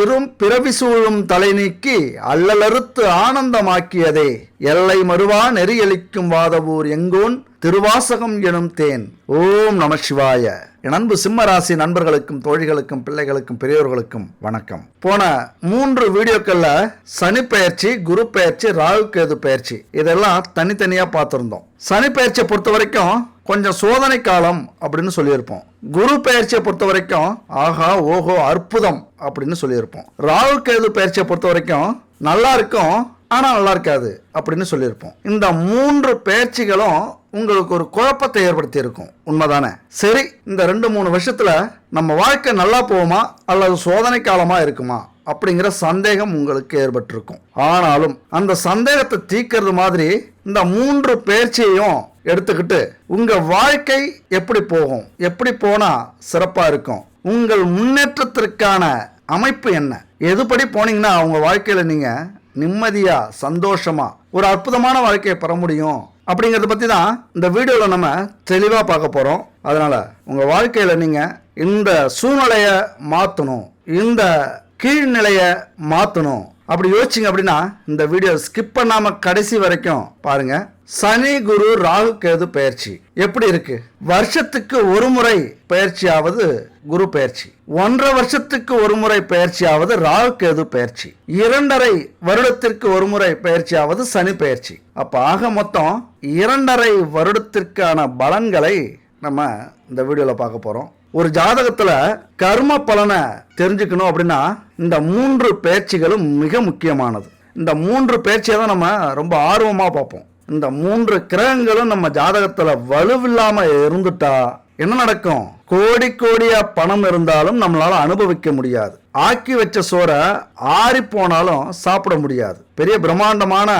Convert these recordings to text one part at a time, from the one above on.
இரும் பிறவி சூழும் தலை நீக்கி அல்லலறுத்து ஆனந்தமாக்கியதே எல்லை மறுவா நெறியளிக்கும் வாதவூர் எங்கோன் திருவாசகம் எனும் தேன். ஓம் நம சிவாய. என் அன்பு சிம்மராசி நண்பர்களுக்கும் தோழிகளுக்கும் பிள்ளைகளுக்கும் பெரியோர்களுக்கும் வணக்கம். போன 3 வீடியோக்கள்ல சனி பெயர்ச்சி, குரு பெயர்ச்சி, ராகு கேது பெயர்ச்சி இதெல்லாம் தனித்தனியா பார்த்திருந்தோம். சனி பெயர்ச்சியை பொறுத்த வரைக்கும் கொஞ்சம் சோதனை காலம் அப்படின்னு சொல்லியிருப்போம். குரு பெயர்ச்சியை பொறுத்த வரைக்கும் ஆஹா ஓஹோ அற்புதம் அப்படின்னு சொல்லியிருப்போம். ராகு கேது பெயர்ச்சியை பொறுத்த வரைக்கும் நல்லா இருக்கும் ஆனா நல்லா இருக்காது அப்படின்னு சொல்லியிருப்போம். இந்த 3 பெயர்ச்சிகளும் உங்களுக்கு ஒரு குழப்பத்தை ஏற்படுத்தி இருக்கும், உண்மைதானே? சரி, இந்த 2-3 வருஷத்துல நம்ம வாழ்க்கை நல்லா போகுமா அல்லது சோதனை காலமா இருக்குமா அப்படிங்கிற சந்தேகம் உங்களுக்கு ஏற்பட்டிருக்கும். ஆனாலும் அந்த சந்தேகத்தை தீர்க்கிறது மாதிரி இந்த 3 பெயர்ச்சியையும் எடுத்துக்கிட்டு உங்க வாழ்க்கை எப்படி போகும், எப்படி போனா சிறப்பா இருக்கும், உங்கள் முன்னேற்றத்திற்கான அமைப்பு என்ன, எதுபடி போனீங்கன்னா உங்க வாழ்க்கையில நீங்க நிம்மதியா சந்தோஷமா ஒரு அற்புதமான வாழ்க்கையை பெற முடியும் அப்படிங்கறத பத்தி தான் இந்த வீடியோல நம்ம தெளிவா பார்க்க போறோம். அதனால உங்க வாழ்க்கையில நீங்க இந்த சூழ்நிலைய மாத்தணும், இந்த கீழ்நிலைய மாத்தணும் அப்படி யோசிச்சிங்க அப்படின்னா இந்த வீடியோ ஸ்கிப் பண்ணாம கடைசி வரைக்கும் பாருங்க. சனி குரு ராகு கேது பெயர்ச்சி எப்படி இருக்கு? வருஷத்துக்கு ஒரு முறை பெயர்ச்சியாவது குரு பெயர்ச்சி, 1.5 வருஷத்துக்கு ஒரு முறை பெயர்ச்சியாவது ராகு கேது பெயர்ச்சி, 2.5 வருடத்திற்கு ஒரு முறை பெயர்ச்சியாவது சனி பெயர்ச்சி. அப்ப ஆக மொத்தம் 2.5 வருடத்திற்கான பலன்களை நம்ம இந்த வீடியோல பார்க்க போறோம். ஒரு ஜாதகத்துல கர்ம பலனை தெரிஞ்சுக்கணும் அப்படின்னா இந்த 3 பெயர்ச்சிகளும் மிக முக்கியமானது. இந்த 3 பெயர்ச்சியை தான் நம்ம ரொம்ப ஆர்வமா பார்ப்போம். இந்த 3 கிரகங்களும் நம்ம ஜாதகத்துல வலுவில்லாம இருந்துட்டா என்ன நடக்கும்? கோடி கோடியா பணம் இருந்தாலும் நம்மளால அனுபவிக்க முடியாது. ஆக்கி வச்ச சோறை ஆறி போனாலும் சாப்பிட முடியாது. பெரிய பிரம்மாண்டமான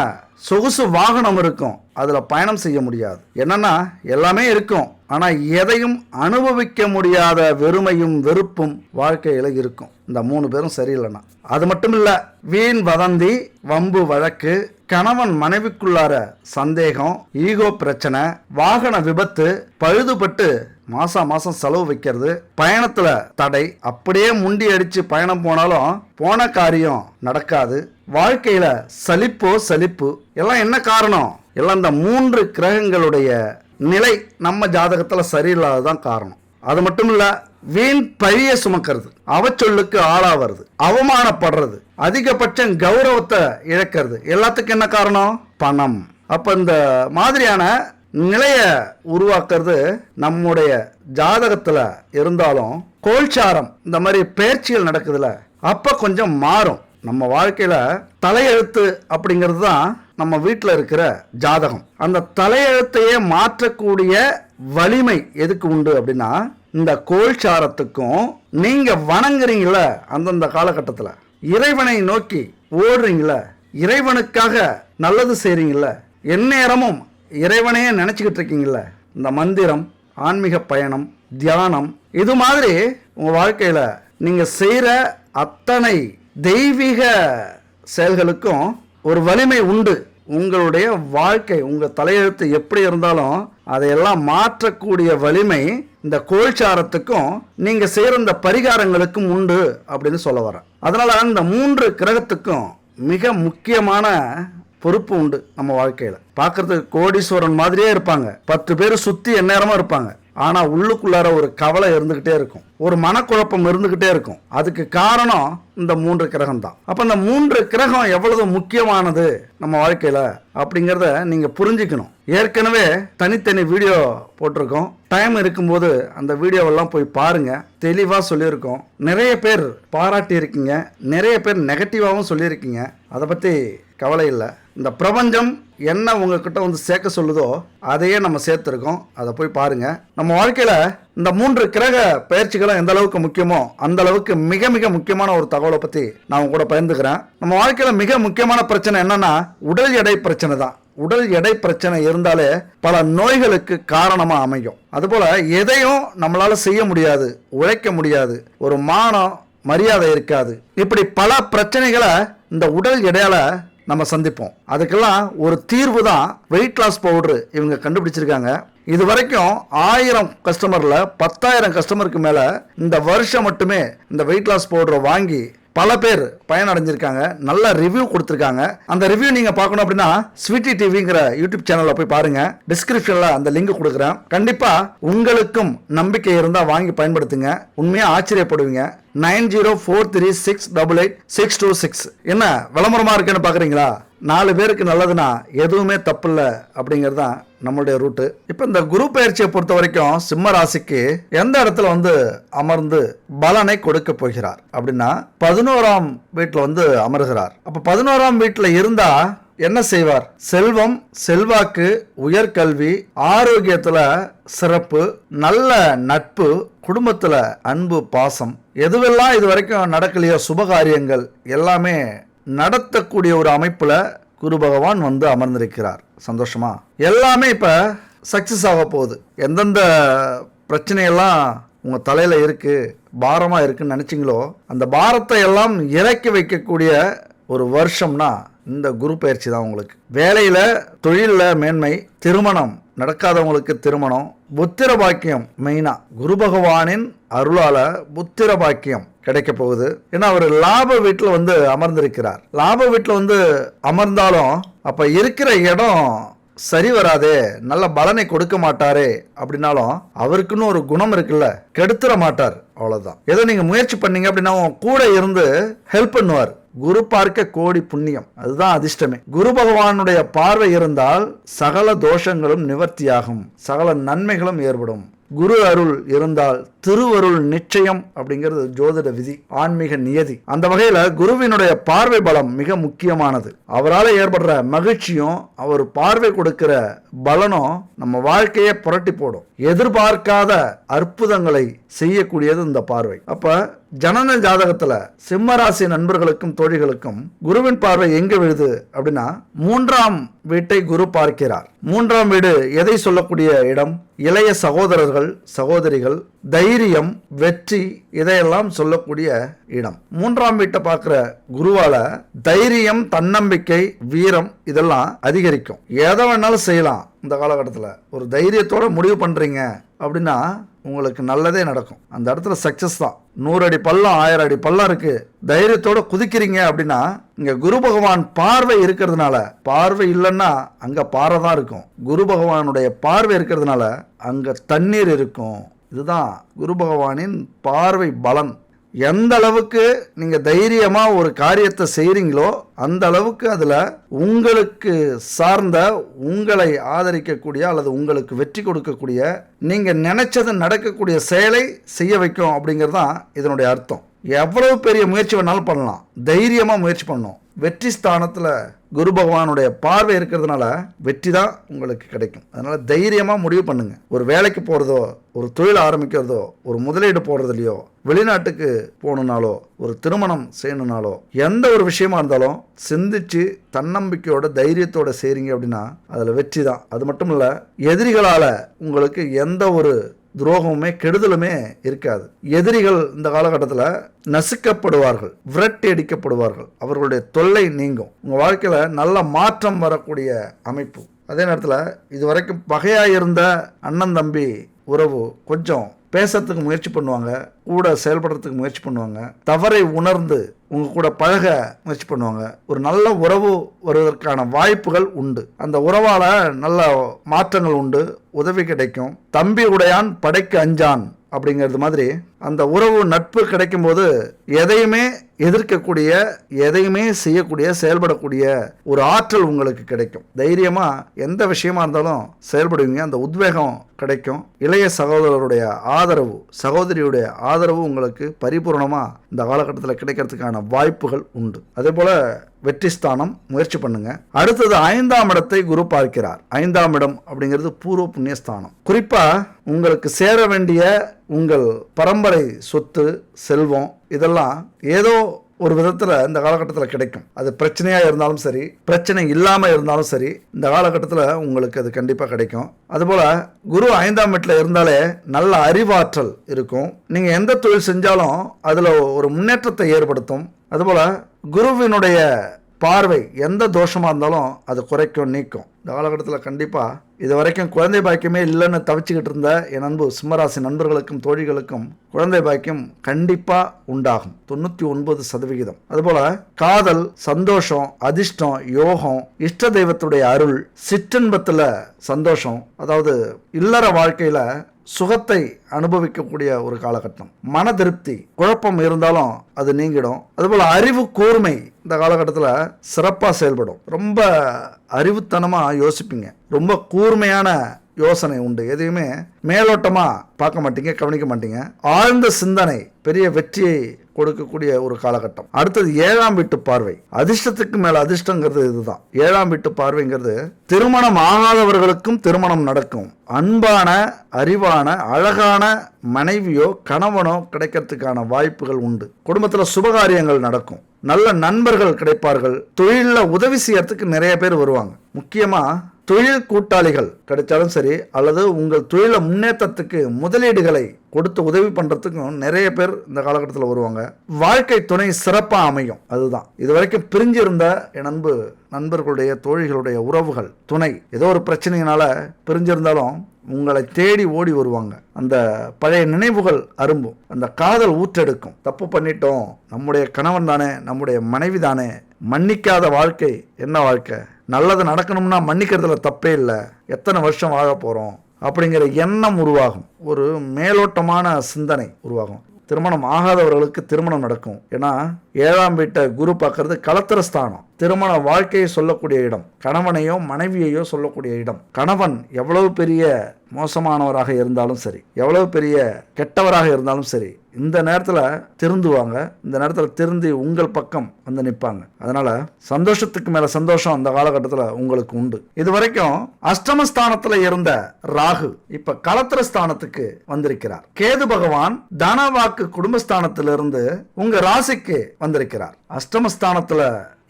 சொகுசு வாகனம் இருக்கும், அதுல பயணம் செய்ய முடியாது. என்னன்னா எல்லாமே இருக்கும், ஆனா எதையும் அனுபவிக்க முடியாத வெறுமையும் வெறுப்பும் வாழ்க்கையில இருக்கும். இந்த 3 பேரும் சரியில்லைன்னா அது மட்டும் இல்ல, வீண் வதந்தி, வம்பு வழக்கு, கணவன் மனைவிக்குள்ளார சந்தேகம், ஈகோ பிரச்சனை, வாகன விபத்து, பழுதுபட்டு மாசம் செலவு வைக்கிறது, பயணத்துல தடை, அப்படியே முண்டி அடிச்சு பயணம் போனாலும் போன காரியம் நடக்காது, வாழ்க்கையில சலிப்பு எல்லாம் என்ன காரணம்? எல்லாம் இந்த 3 கிரகங்களுடைய நிலை நம்ம ஜாதகத்துல சரியில்லாததான் காரணம். அது மட்டும் இல்ல, வீண் பழிய சுமக்கிறது, அவச்சொல்லுக்கு ஆளாவது, அவமானப்படுறது, அதிகபட்சம் கௌரவத்தை இழக்கிறது, எல்லாத்துக்கும் என்ன காரணம்? பணம். அப்ப இந்த மாதிரியான நிலைய உருவாக்குறது நம்முடைய ஜாதகத்துல இருந்தாலும் கோல்சாரம் இந்த மாதிரி பெயர்ச்சிகள் நடக்குதுல அப்ப கொஞ்சம் மாறும். நம்ம வாழ்க்கையில தலையெழுத்து அப்படிங்கிறது தான் நம்ம வீட்டில் இருக்கிற ஜாதகம். அந்த தலையெழுத்தையே மாற்றக்கூடிய வலிமை எதுக்கு உண்டு அப்படின்னா இந்த கோல்சாரத்துக்கும் நீங்க வணங்குறீங்கள அந்தந்த காலகட்டத்தில் இறைவனை நோக்கி ஓடுறீங்கள, இறைவனுக்காக நல்லது செய்றீங்கள, எந்நேரமும் இறைவனையே நினைச்சுக்கிட்டு இருக்கீங்கள, இந்த மந்திரம், ஆன்மீக பயணம், தியானம் இது மாதிரி உங்க வாழ்க்கையில நீங்க செய்யற அத்தனை தெய்வீக செயல்களுக்கும் ஒரு வலிமை உண்டு. உங்களுடைய வாழ்க்கை, உங்க தலையெழுத்து எப்படி இருந்தாலும் அதையெல்லாம் மாற்றக்கூடிய வலிமை இந்த கோல்சாரத்துக்கும் நீங்க செய்யற இந்த பரிகாரங்களுக்கும் உண்டு அப்படின்னு சொல்ல வரேன். அதனால இந்த 3 கிரகத்துக்கும் மிக முக்கியமான பொறுப்பு உண்டு. நம்ம வாழ்க்கையில பார்க்கறதுக்கு கோடீஸ்வரன் மாதிரியே இருப்பாங்க, 10 பேர் சுத்தி எந்நேரமா இருப்பாங்க, ஆனா உள்ளுக்குள்ளார ஒரு கவலை இருந்துகிட்டே இருக்கும், ஒரு மனக்குழப்பம் இருந்துகிட்டே இருக்கும். அதுக்கு காரணம் இந்த 3 கிரகம் தான். அப்ப இந்த 3 கிரகம் எவ்வளவு முக்கியமானது நம்ம வாழ்க்கையில அப்படிங்கிறத நீங்க புரிஞ்சுக்கணும். ஏற்கனவே தனித்தனி வீடியோ போட்டிருக்கோம், டைம் இருக்கும்போது அந்த வீடியோவெல்லாம் போய் பாருங்க, தெளிவா சொல்லியிருக்கோம். நிறைய பேர் பாராட்டி இருக்கீங்க, நிறைய பேர் நெகட்டிவாகவும் சொல்லியிருக்கீங்க. அதை பத்தி கவலை இல்லை. இந்த பிரபஞ்சம் என்ன உங்ககிட்ட வந்து சேர்க்க சொல்லுதோ அதையே நம்ம சேர்த்துருக்கோம், அதை போய் பாருங்க. நம்ம வாழ்க்கையில இந்த 3 கிரக பயிற்சிகளும் எந்த அளவுக்கு முக்கியமோ அந்த அளவுக்கு மிக மிக முக்கியமான ஒரு தகவலை பத்தி நான் கூட பகிர்ந்துக்கிறேன். நம்ம வாழ்க்கையில மிக முக்கியமான பிரச்சனை என்னன்னா உடல் எடை பிரச்சனை தான். உடல் எடை பிரச்சனை இருந்தாலே பல நோய்களுக்கு காரணமா அமையும். அதுபோல எதையும் நம்மளால செய்ய முடியாது, உழைக்க முடியாது, ஒரு மானம் மரியாதை இருக்காது, இப்படி பல பிரச்சனைகளை இந்த உடல் எடையால நம்ம சந்திப்போம். அதுக்கெல்லாம் ஒரு தீர்வு தான் வெயிட் லாஸ் பவுடர் இவங்க கண்டுபிடிச்சிருக்காங்க. இது வரைக்கும் 1000 கஸ்டமர்ல 10,000 கஸ்டமருக்கு மேல இந்த வருஷம் மட்டுமே இந்த வெயிட் லாஸ் பவுடரை வாங்கி பல பேர் பயனடைஞ்சிருக்காங்க, நல்ல ரிவ்யூ கொடுத்துருக்காங்க. அந்த ரிவ்யூ நீங்க பார்க்கணும் அப்படின்னா ஸ்வீட்டி டிவிங்கிற யூடியூப் சேனல்ல போய் பாருங்க. டிஸ்கிரிப்ஷன்ல அந்த லிங்க் கொடுக்குறேன். கண்டிப்பா உங்களுக்கும் நம்பிக்கை இருந்தா வாங்கி பயன்படுத்துங்க. உண்மையா ஆச்சரியப்படுவீங்க. 9043688626 என்ன விளம்பரமா இருக்குன்னு பாக்குறீங்களா? 4 பேருக்கு நல்லதுன்னா எதுவுமே தப்பு இல்லை அப்படிங்கிறது தான் நம்மளுடைய ரூட்டு. இப்போ இந்த குரு பயிற்சியை பொறுத்த வரைக்கும் சிம்ம ராசிக்கு எந்த இடத்துல அமர்ந்து பலனை கொடுக்க போகிறார் அப்படின்னா 11ஆம் வீட்டில் அமர்கிறார். அப்போ 11ஆம் வீட்டில் இருந்தா என்ன செய்வார்? செல்வம், செல்வாக்கு, உயர்கல்வி, ஆரோக்கியத்துல சிறப்பு, நல்ல நட்பு, குடும்பத்துல அன்பு, பாசம், எதுவெல்லாம் இது வரைக்கும் நடக்கலையோ சுபகாரியங்கள் எல்லாமே நடத்தக்கூடிய ஒரு அமைப்புல குரு பகவான் அமர்ந்திருக்கிறார். சந்தோஷமா எல்லாமே இப்ப சக்சஸ் ஆக போகுது. எந்தெந்த பிரச்சனையெல்லாம் உங்க தலையில இருக்கு, பாரமா இருக்குன்னு நினைச்சீங்களோ அந்த பாரத்தை எல்லாம் இறக்கி வைக்கக்கூடிய ஒரு வருஷம்னா இந்த குரு பயிற்சி தான். உங்களுக்கு வேலையில, தொழில மேன்மை, திருமணம் நடக்காதவங்களுக்கு திருமணம், புத்திர பாக்கியம், மெயினா குரு பகவானின் அருளால புத்திர பாக்கியம் கிடைக்க போகுது. ஏன்னா அவர் லாப வீட்டில் அமர்ந்திருக்கிறார். லாப வீட்டில் அமர்ந்தாலும் அப்ப இருக்கிற இடம் சரி வராதே, நல்ல பலனை கொடுக்க மாட்டாரே அப்படின்னாலும் அவருக்குன்னு ஒரு குணம் இருக்குல்ல, கெடுத்துட மாட்டார். அவ்வளவுதான். ஏதோ நீங்க முயற்சி பண்ணீங்க அப்படின்னா கூட இருந்து ஹெல்ப் பண்ணுவார். குரு பார்க்க கோடி புண்ணியம், அதுதான் அதிர்ஷ்டமே. குரு பகவானுடைய பார்வை இருந்தால் சகல தோஷங்களும் நிவர்த்தியாகும், சகல நன்மைகளும் ஏற்படும். குரு அருள் இருந்தால் திருவருள் நிச்சயம் அப்படிங்கிறது ஜோதிட விதி, ஆன்மீக நியதி. அந்த வகையில குருவினுடைய பார்வை பலம் மிக முக்கியமானது. அவரால் ஏற்படுற மகிழ்ச்சியும் அவர் பார்வை கொடுக்கிற பலனும் நம்ம வாழ்க்கையை புரட்டி போடும். எதிர்பார்க்காத அற்புதங்களை செய்யக்கூடியது இந்த பார்வை. அப்ப ஜனன ஜாதகத்துல சிம்ம ராசி நண்பர்களுக்கும் தோழிகளுக்கும் குருவின் பார்வை எங்க விழுது அப்படின்னா 3ஆம் வீட்டை குரு பார்க்கிறார். 3ஆம் வீடு எதை சொல்லக்கூடிய இடம்? இளைய சகோதரர்கள், சகோதரிகள், தைரியம், வெற்றி, இதையெல்லாம் சொல்லக்கூடிய இடம். 3ஆம் வீட்டை பார்க்கிற குருவால தைரியம், தன்னம்பிக்கை, வீரம் இதெல்லாம் அதிகரிக்கும். எதை வேணாலும் செய்யலாம். இந்த காலகட்டத்தில் ஒரு தைரியத்தோட முடிவு பண்றீங்க அப்படின்னா உங்களுக்கு நல்லதே நடக்கும். அந்த இடத்துல சக்சஸ் தான். 100 அடி பள்ளம், 1000 அடி பள்ளம் இருக்கு, தைரியத்தோட குதிக்கிறீங்க அப்படின்னா இங்க குரு பகவான் பார்வை இருக்கிறதுனால, பார்வை இல்லைன்னா அங்க பாறை தான் இருக்கும். குரு பகவானுடைய பார்வை இருக்கிறதுனால அங்க தண்ணீர் இருக்கும். இதுதான் குரு பகவானின் பார்வை பலன். எந்த அளவுக்கு நீங்க தைரியமா ஒரு காரியத்தை செய்றீங்களோ அந்த அளவுக்கு அதுல உங்களுக்கு சார்ந்த, உங்களை ஆதரிக்கக்கூடிய அல்லது உங்களுக்கு வெற்றி கொடுக்கக்கூடிய, நீங்க நினைச்சது நடக்கக்கூடிய செயலை செய்ய வைக்கும் அப்படிங்கிறது தான் இதனுடைய அர்த்தம். எவ்வளவு பெரிய முயற்சி வேணாலும் பண்ணலாம், தைரியமா முயற்சி பண்ணணும். வெற்றி ஸ்தானத்துல குரு பகவானுடைய பார்வை இருக்கிறதுனால வெற்றி தான் உங்களுக்கு கிடைக்கும். அதனால தைரியமா முடிவு பண்ணுங்க. ஒரு வேலைக்கு போறதோ, ஒரு தொழில் ஆரம்பிக்கிறதோ, ஒரு முதலீடு போடுறதுலையோ, வெளிநாட்டுக்கு போகணுன்னாலோ, ஒரு திருமணம் செய்யணும்னாலோ, எந்த ஒரு விஷயமா இருந்தாலும் சிந்திச்சு தன்னம்பிக்கையோட தைரியத்தோட செய்றீங்க அப்படின்னா அதுல வெற்றி தான். அது மட்டும் இல்ல, எதிரிகளால உங்களுக்கு எந்த ஒரு துரோகமுமே கெடுதலுமே இருக்காது. எதிரிகள் இந்த காலகட்டத்தில் நசுக்கப்படுவார்கள், விரட்டி அடிக்கப்படுவார்கள், அவர்களுடைய தொல்லை நீங்கும். உங்க வாழ்க்கையில நல்ல மாற்றம் வரக்கூடிய அமைப்பு. அதே நேரத்தில் இதுவரைக்கும் பகையாயிருந்த அண்ணன் தம்பி உறவு கொஞ்சம் பேசுறதுக்கு முயற்சி பண்ணுவாங்க, கூட செயல்படுறதுக்கு முயற்சி பண்ணுவாங்க, தவறை உணர்ந்து உங்க கூட பழக முயற்சி பண்ணுவாங்க. ஒரு நல்ல உறவு வருவதற்கான வாய்ப்புகள் உண்டு. அந்த உறவால நல்ல மாற்றங்கள் உண்டு, உதவி கிடைக்கும். தம்பி உடையான் படைக்கு அஞ்சான் அப்படிங்கிறது மாதிரி அந்த உறவு, நட்பு கிடைக்கும் போது எதையுமே எதிர்க்கக்கூடிய, எதையுமே செய்யக்கூடிய, செயல்படக்கூடிய ஒரு ஆற்றல் உங்களுக்கு கிடைக்கும். தைரியமா எந்த விஷயமா இருந்தாலும் செயல்படுவீங்க. அந்த உத்வேகம் கிடைக்கும். இளைய சகோதரருடைய ஆதரவு, சகோதரியுடைய ஆதரவு உங்களுக்கு பரிபூர்ணமா இந்த காலகட்டத்தில் கிடைக்கிறதுக்கான வாய்ப்புகள் உண்டு. அதே போல வெற்றி ஸ்தானம் முயற்சி பண்ணுங்க. அடுத்தது 5ஆம் இடத்தை குரு பார்க்கிறார். 5ஆம் இடம் அப்படிங்கிறது பூர்வ புண்ணியஸ்தானம். குறிப்பா உங்களுக்கு சேர வேண்டிய உங்கள் பரம்பரை சொத்து, செல்வம் இதெல்லாம் ஏதோ ஒரு விதத்தில் இந்த காலகட்டத்தில் கிடைக்கும். அது பிரச்சனையாக இருந்தாலும் சரி, பிரச்சனை இல்லாமல் இருந்தாலும் சரி, இந்த காலகட்டத்தில் உங்களுக்கு அது கண்டிப்பாக கிடைக்கும். அதுபோல் குரு 5ஆம் வீட்டில் இருந்தாலே நல்ல அறிவாற்றல் இருக்கும். நீங்கள் எந்த தொழில் செஞ்சாலும் அதில் ஒரு முன்னேற்றத்தை ஏற்படுத்தும். அதுபோல் குருவினுடைய பார்வை எந்த தோஷமாக இருந்தாலும் அது குறைக்கும், நீக்கும். இந்த காலகட்டத்தில் கண்டிப்பாக இது வரைக்கும் குழந்தை பாக்கியமே இல்லைன்னு தவிச்சுக்கிட்டு இருந்த என் அன்பு சிம்மராசி நண்பர்களுக்கும் தோழிகளுக்கும் குழந்தை பாக்கியம் கண்டிப்பாக உண்டாகும், 99%. அதுபோல் காதல், சந்தோஷம், அதிர்ஷ்டம், யோகம், இஷ்ட தெய்வத்துடைய அருள், சிற்றின்பத்தில் சந்தோஷம், அதாவது இல்லற வாழ்க்கையில் சுகத்தை அனுபவிக்கக்கூடிய ஒரு காலகட்டம். மன திருப்தி, குழப்பம் இருந்தாலும் அது நீங்கிடும். அதுபோல் அறிவு கூர்மை இந்த காலகட்டத்தில் சிறப்பாக செயல்படும். ரொம்ப அறிவுத்தனமாக யோசிப்பீங்க, ரொம்ப கூர்மையான யோசனை உண்டு. எதையுமே மேலோட்டமாக பார்க்க மாட்டீங்க, கவனிக்க மாட்டீங்க. ஆழ்ந்த சிந்தனை பெரிய வெற்றியை கொடுக்கக்கூடிய ஒரு காலகட்டம். அடுத்தது 7ஆம் வீட்டு பார்வை. அதிர்ஷ்டத்துக்கு மேல அதிர்ஷ்டங்கிறது இதுதான். 7ஆம் வீட்டு பார்வைங்கிறது திருமணம் ஆகாதவர்களுக்கும் திருமணம் நடக்கும். அன்பான, அறிவான, அழகான மனைவியோ கணவனோ கிடைக்கிறதுக்கான வாய்ப்புகள் உண்டு. குடும்பத்தில் சுபகாரியங்கள் நடக்கும். நல்ல நண்பர்கள் கிடைப்பார்கள். தொழிலில் உதவி செய்யறதுக்கு நிறைய பேர் வருவாங்க. முக்கியமா தொழில் கூட்டாளிகள் கிடைச்சாலும் சரி, அல்லது உங்கள் தொழிலை முன்னேற்றத்துக்கு முதலீடுகளை கொடுத்து உதவி பண்ணுறதுக்கும் நிறைய பேர் இந்த காலகட்டத்தில் வருவாங்க. வாழ்க்கை துணை சிறப்பாக அமையும். அதுதான் இது வரைக்கும் பிரிஞ்சிருந்த என் அன்பு நண்பர்களுடைய, தோழிகளுடைய உறவுகள், துணை ஏதோ ஒரு பிரச்சனையினால பிரிஞ்சிருந்தாலும் உங்களை தேடி ஓடி வருவாங்க. அந்த பழைய நினைவுகள் அரும்பும், அந்த காதல் ஊற்றெடுக்கும். தப்பு பண்ணிட்டோம், நம்முடைய கணவன் தானே, நம்முடைய மனைவி தானே, மன்னிக்காத வாழ்க்கை என்ன வாழ்க்கை, நல்லது நடக்கணும்னா மன்னிக்கிறதுல தப்பே இல்லை, எத்தனை வருஷம் வாழ போகிறோம் அப்படிங்கிற எண்ணம் உருவாகும். ஒரு மேலோட்டமான சிந்தனை உருவாகும். திருமணம் ஆகாதவர்களுக்கு திருமணம் நடக்கும். ஏன்னா 7ஆம் வீட்டை குரு பார்க்கறது களத்திர ஸ்தானம், திருமண வாழ்க்கையை சொல்லக்கூடிய இடம், கணவனையோ மனைவியையோ சொல்லக்கூடிய இடம். கணவன் எவ்வளவு பெரிய மோசமானவராக இருந்தாலும் சரி, எவ்வளவு பெரிய கெட்டவராக இருந்தாலும் சரி, இந்த நேரத்தில் திருந்துவாங்க. இந்த நேரத்தில் திருந்தி உங்கள் பக்கம் வந்து நிற்பாங்க. அதனால சந்தோஷத்துக்கு மேல சந்தோஷம் அந்த காலகட்டத்தில் உங்களுக்கு உண்டு. இது வரைக்கும் அஷ்டமஸ்தானத்தில் இருந்த ராகு இப்ப களத்திர ஸ்தானத்துக்கு வந்திருக்கிறார். கேது பகவான் தனவாக்கு குடும்பஸ்தானத்திலிருந்து உங்க ராசிக்கு வந்திருக்கிறார். அஷ்டமஸ்தானத்துல